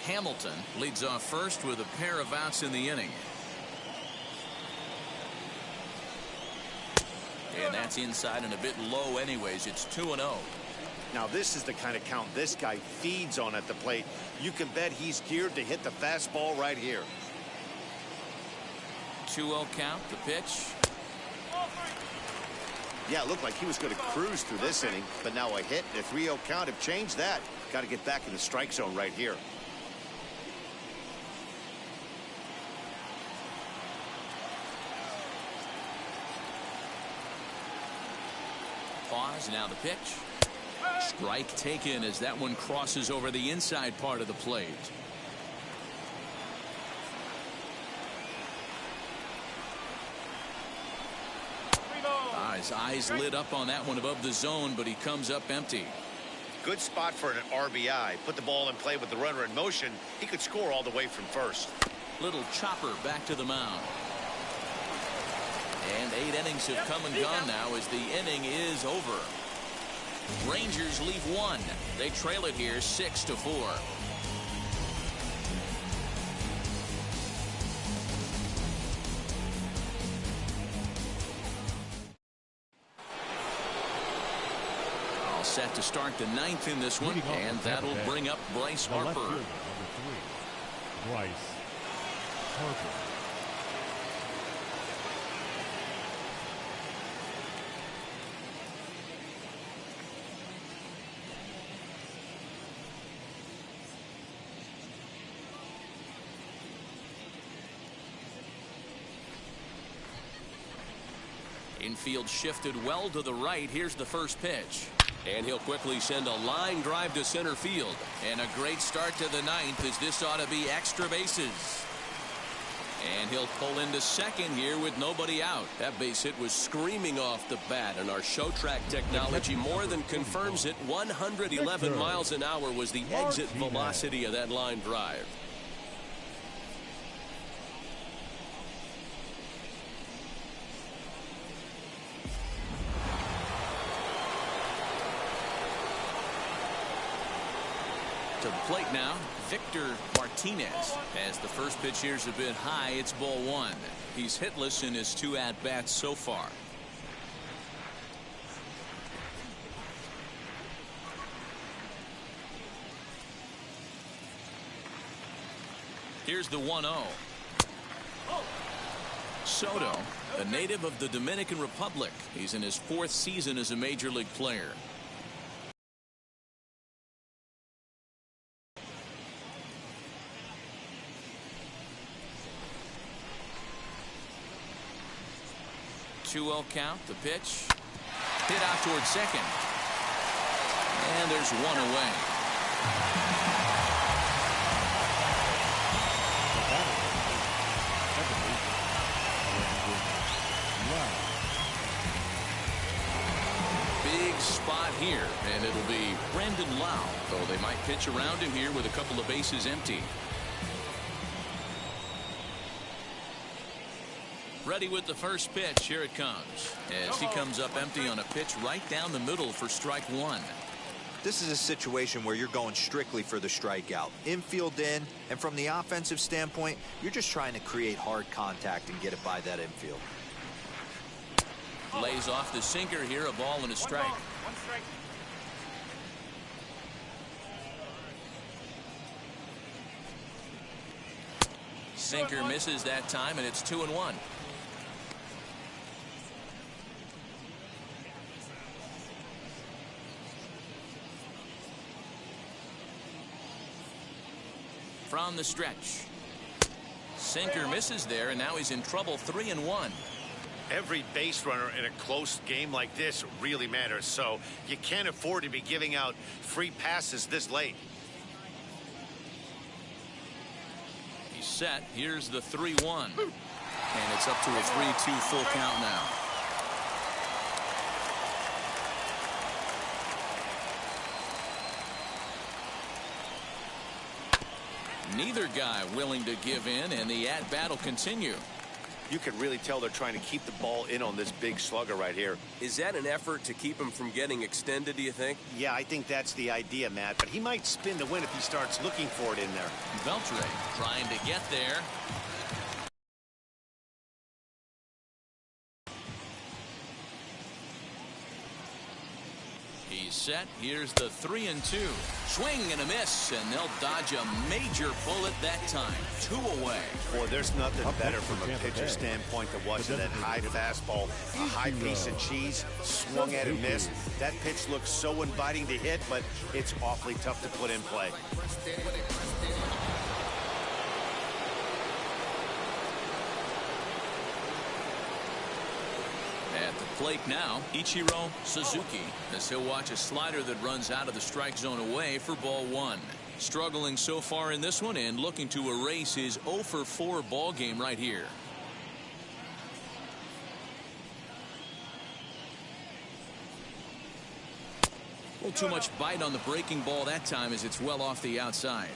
Hamilton leads off first with a pair of outs in the inning. And that's inside and a bit low anyways. It's 2-0. Now this is the kind of count this guy feeds on at the plate. You can bet he's geared to hit the fastball right here. 2-0 count, the pitch. Yeah, it looked like he was going to cruise through this inning, but now a hit and a 3-0 count have changed that. Got to get back in the strike zone right here. Pause, now the pitch. Strike taken as that one crosses over the inside part of the plate. His eyes lit up on that one above the zone, but he comes up empty. Good spot for an RBI. Put the ball in play with the runner in motion. He could score all the way from first. Little chopper back to the mound. And 8 innings have come and gone now as the inning is over. Rangers leave 1. They trail it here 6-4. Set to start the 9th in this one, and that'll bring up Bryce Harper. Number 3, Bryce Harper. Infield shifted well to the right. Here's the first pitch. And he'll quickly send a line drive to center field. And a great start to the 9th, as this ought to be extra bases. And he'll pull into second here with nobody out. That base hit was screaming off the bat, and our show track technology more than confirms it. 111 miles an hour was the exit velocity of that line drive. To the plate now, Victor Martinez. As the first pitch here's a bit high, it's ball 1. He's hitless in his 2 at-bats so far. Here's the 1-0. Soto, a native of the Dominican Republic. He's in his 4th season as a major league player. Count. The pitch hit out towards second, and there's 1 away. Big spot here, and it'll be Brandon Lau, though they might pitch around him here with a couple of bases empty. Ready with the first pitch. Here it comes. As he comes up empty on a pitch right down the middle for strike 1. This is a situation where you're going strictly for the strikeout. Infield in, and from the offensive standpoint, you're just trying to create hard contact and get it by that infield. Lays off the sinker here, a ball and a strike. 1 strike. Sinker misses that time, and it's 2-1. From the stretch. Sinker misses there, and now he's in trouble. 3-1. Every base runner in a close game like this really matters, so you can't afford to be giving out free passes this late. He's set. Here's the 3-1. And it's up to a 3-2 full count now. Neither guy willing to give in, and the at-bat will continue. You can really tell they're trying to keep the ball in on this big slugger right here. Is that an effort to keep him from getting extended, do you think? Yeah, I think that's the idea, Matt, but he might spin to win if he starts looking for it in there. Beltre trying to get there. He's set. Here's the 3-2. Swing and a miss, and they'll dodge a major bullet that time. 2 away. Boy, there's nothing better from a pitcher standpoint than watching that high fastball, a high piece of cheese, swung at and missed. That pitch looks so inviting to hit, but it's awfully tough to put in play. At the plate now, Ichiro Suzuki, as he'll watch a slider that runs out of the strike zone away for ball 1. Struggling so far in this one and looking to erase his 0-for-4 ball game right here. A little too much bite on the breaking ball that time as it's well off the outside.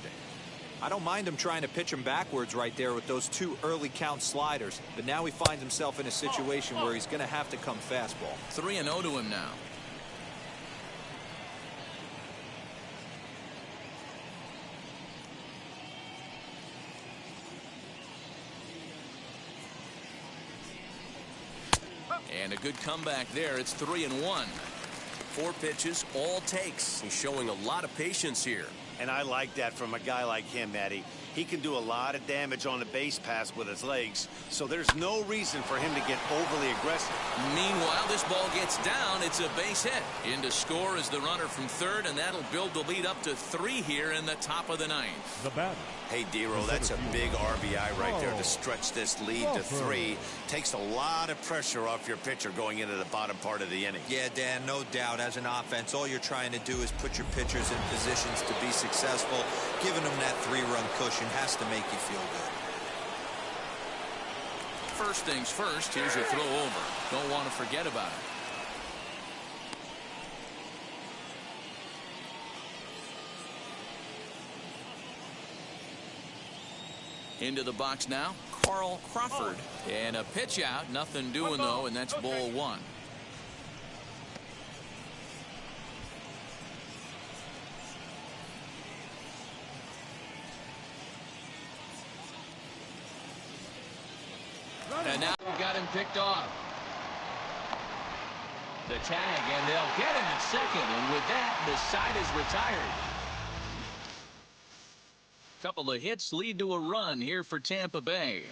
I don't mind him trying to pitch him backwards right there with those 2 early count sliders, but now he finds himself in a situation where he's going to have to come fastball. 3-0 to him now. And a good comeback there. It's 3-1. 4 pitches, all takes. He's showing a lot of patience here. And I like that from a guy like him, Matty. He can do a lot of damage on the base pass with his legs, so there's no reason for him to get overly aggressive. Meanwhile, this ball gets down. It's a base hit. In to score is the runner from third, and that'll build the lead up to 3 here in the top of the 9th. The batter. Hey, Dero, that's a big RBI right there to stretch this lead to 3. Takes a lot of pressure off your pitcher going into the bottom part of the inning. Yeah, Dan, no doubt. As an offense, all you're trying to do is put your pitchers in positions to be successful. Giving them that 3-run cushion has to make you feel good. First things first, here's a throw over. Don't want to forget about it. Into the box now, Carl Crawford. And a pitch out, nothing doing though, and that's ball 1. And now we've got him picked off. The tag, and they'll get him at second, and with that, the side is retired. Couple of hits lead to a run here for Tampa Bay.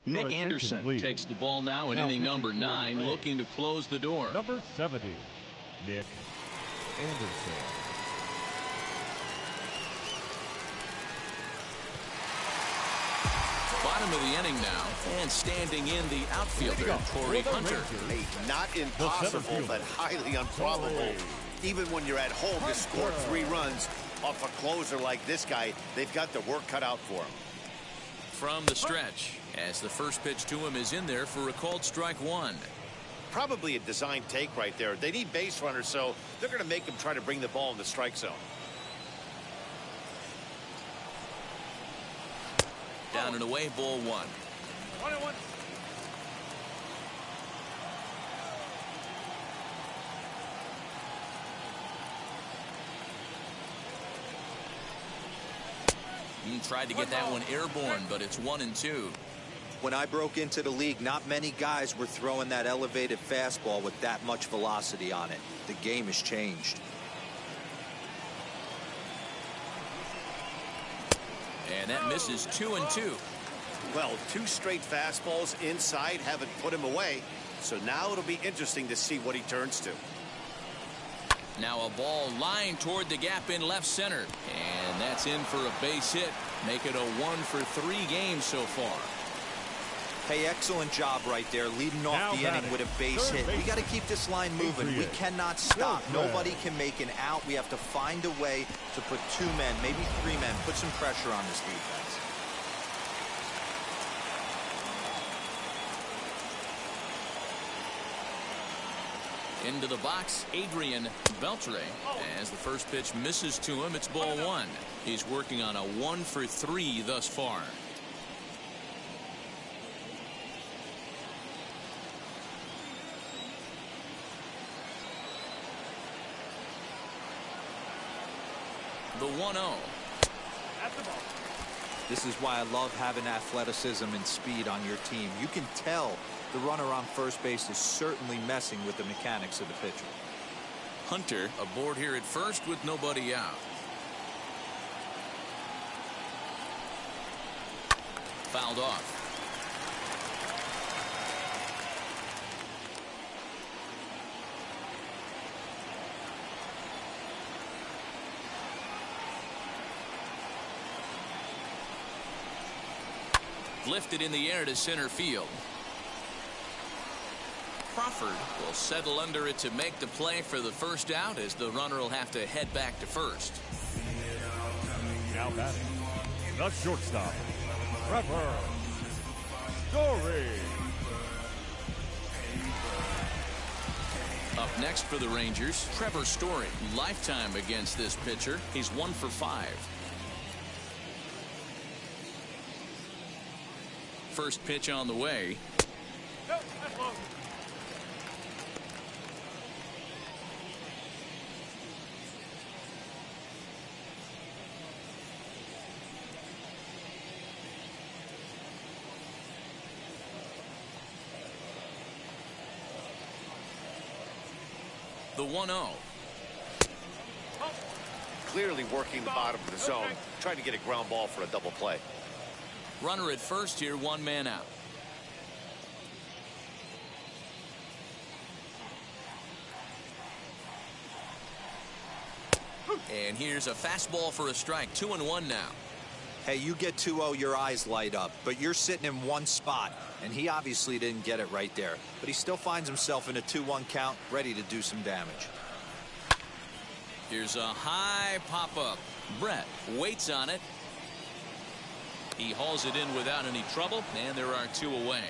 Nick Anderson takes the ball now in inning number 9, looking to close the door. Number 70, Nick Anderson. Bottom of the inning now, and standing in the outfielder, Torrey Hunter. Hey, not impossible, but highly improbable. Even when you're at home to score 3 runs off a closer like this guy, they've got the work cut out for him. From the stretch, as the first pitch to him is in there for a called strike 1. Probably a design take right there. They need base runners, so they're going to make him try to bring the ball in the strike zone. Down and away, ball 1. 1-1. He tried to get that one airborne, but it's 1-2. When I broke into the league, not many guys were throwing that elevated fastball with that much velocity on it. The game has changed. And that misses 2-2. Well, 2 straight fastballs inside haven't put him away. So now it'll be interesting to see what he turns to. Now a ball lined toward the gap in left center. And that's in for a base hit. Make it a 1-for-3 game so far. Hey, excellent job right there, leading off the inning with a base hit. We got to keep this line moving. We cannot stop. Nobody can make an out. We have to find a way to put 2 men, maybe 3 men, put some pressure on this defense. Into the box, Adrian Beltre. As the first pitch misses to him, it's ball 1. He's working on a 1-for-3 thus far. The 1-0. That's the ball. This is why I love having athleticism and speed on your team. You can tell the runner on first base is certainly messing with the mechanics of the pitcher. Hunter aboard here at first with nobody out. Fouled off. Lifted in the air to center field. Crawford will settle under it to make the play for the first out, as the runner will have to head back to first. Now batting, the shortstop, Trevor Story. Up next for the Rangers, Trevor Story. Lifetime against this pitcher. He's 1 for 5. First pitch on the way. No, that's low. The 1-0. Clearly working the bottom of the zone, trying to get a ground ball for a double play. Runner at first here, 1 man out. And here's a fastball for a strike. 2-1 now. Hey, you get 2-0, your eyes light up, but you're sitting in one spot, and he obviously didn't get it right there. But he still finds himself in a 2-1 count, ready to do some damage. Here's a high pop-up. Brett waits on it. He hauls it in without any trouble, and there are 2 away.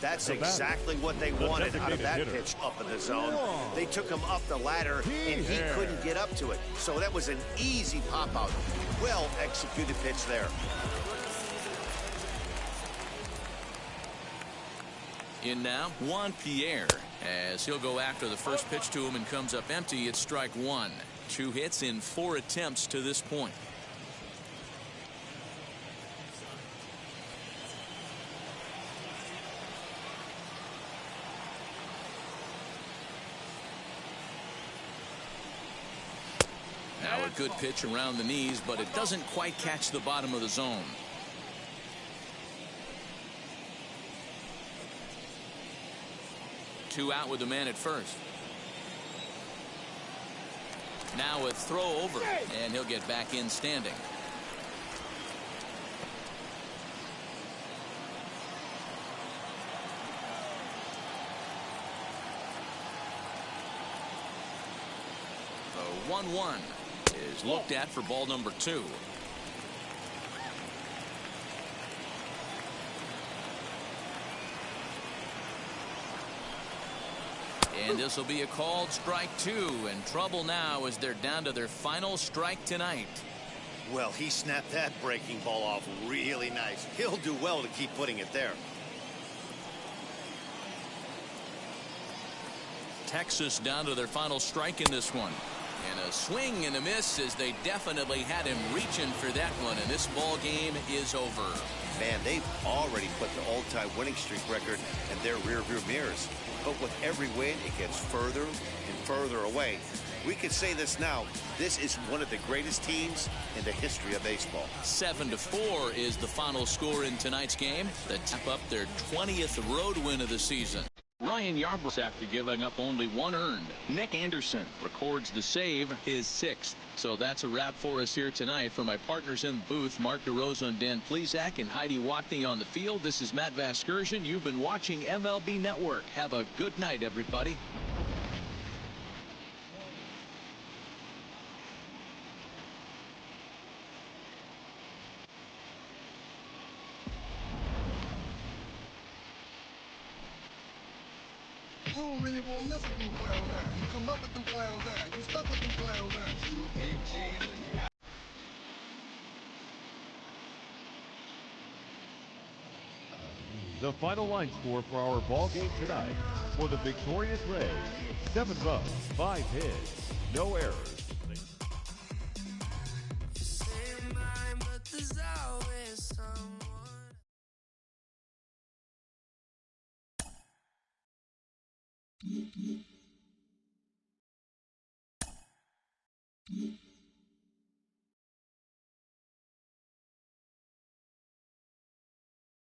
That's exactly what they wanted out of that pitch up in the zone. They took him up the ladder, and he couldn't get up to it. So that was an easy pop-out. Well-executed pitch there. In now, Juan Pierre, as he'll go after the first pitch to him and comes up empty. It's strike 1. 2 hits in 4 attempts to this point. Now a good pitch around the knees, but it doesn't quite catch the bottom of the zone. Two out with the man at first. Now a throw over, and he'll get back in standing. The 1-1 is looked at for ball number 2. And this will be a called strike 2, and trouble now as they're down to their final strike tonight. Well, he snapped that breaking ball off really nice. He'll do well to keep putting it there. Texas down to their final strike in this one. And a swing and a miss, as they definitely had him reaching for that one, and this ball game is over. Man, they've already put the all-time winning streak record in their rearview mirrors. But with every win, it gets further and further away. We could say this now. This is one of the greatest teams in the history of baseball. 7-4 is the final score in tonight's game. The Tampa up their 20th road win of the season. Ryan Yarbrough, after giving up only 1 earned. Nick Anderson records the save, his 6th. So that's a wrap for us here tonight. For my partners in the booth, Mark DeRosa and Dan Plesac and Heidi Watney on the field, this is Matt Vasgersian. You've been watching MLB Network. Have a good night, everybody. You don't really want to mess with them clowns now. You come up with them clowns now. You stuck with them clowns now. The final line score for our ball game tonight. For the victorious Rays, 7 runs, 5 hits, no errors. Mm-hmm.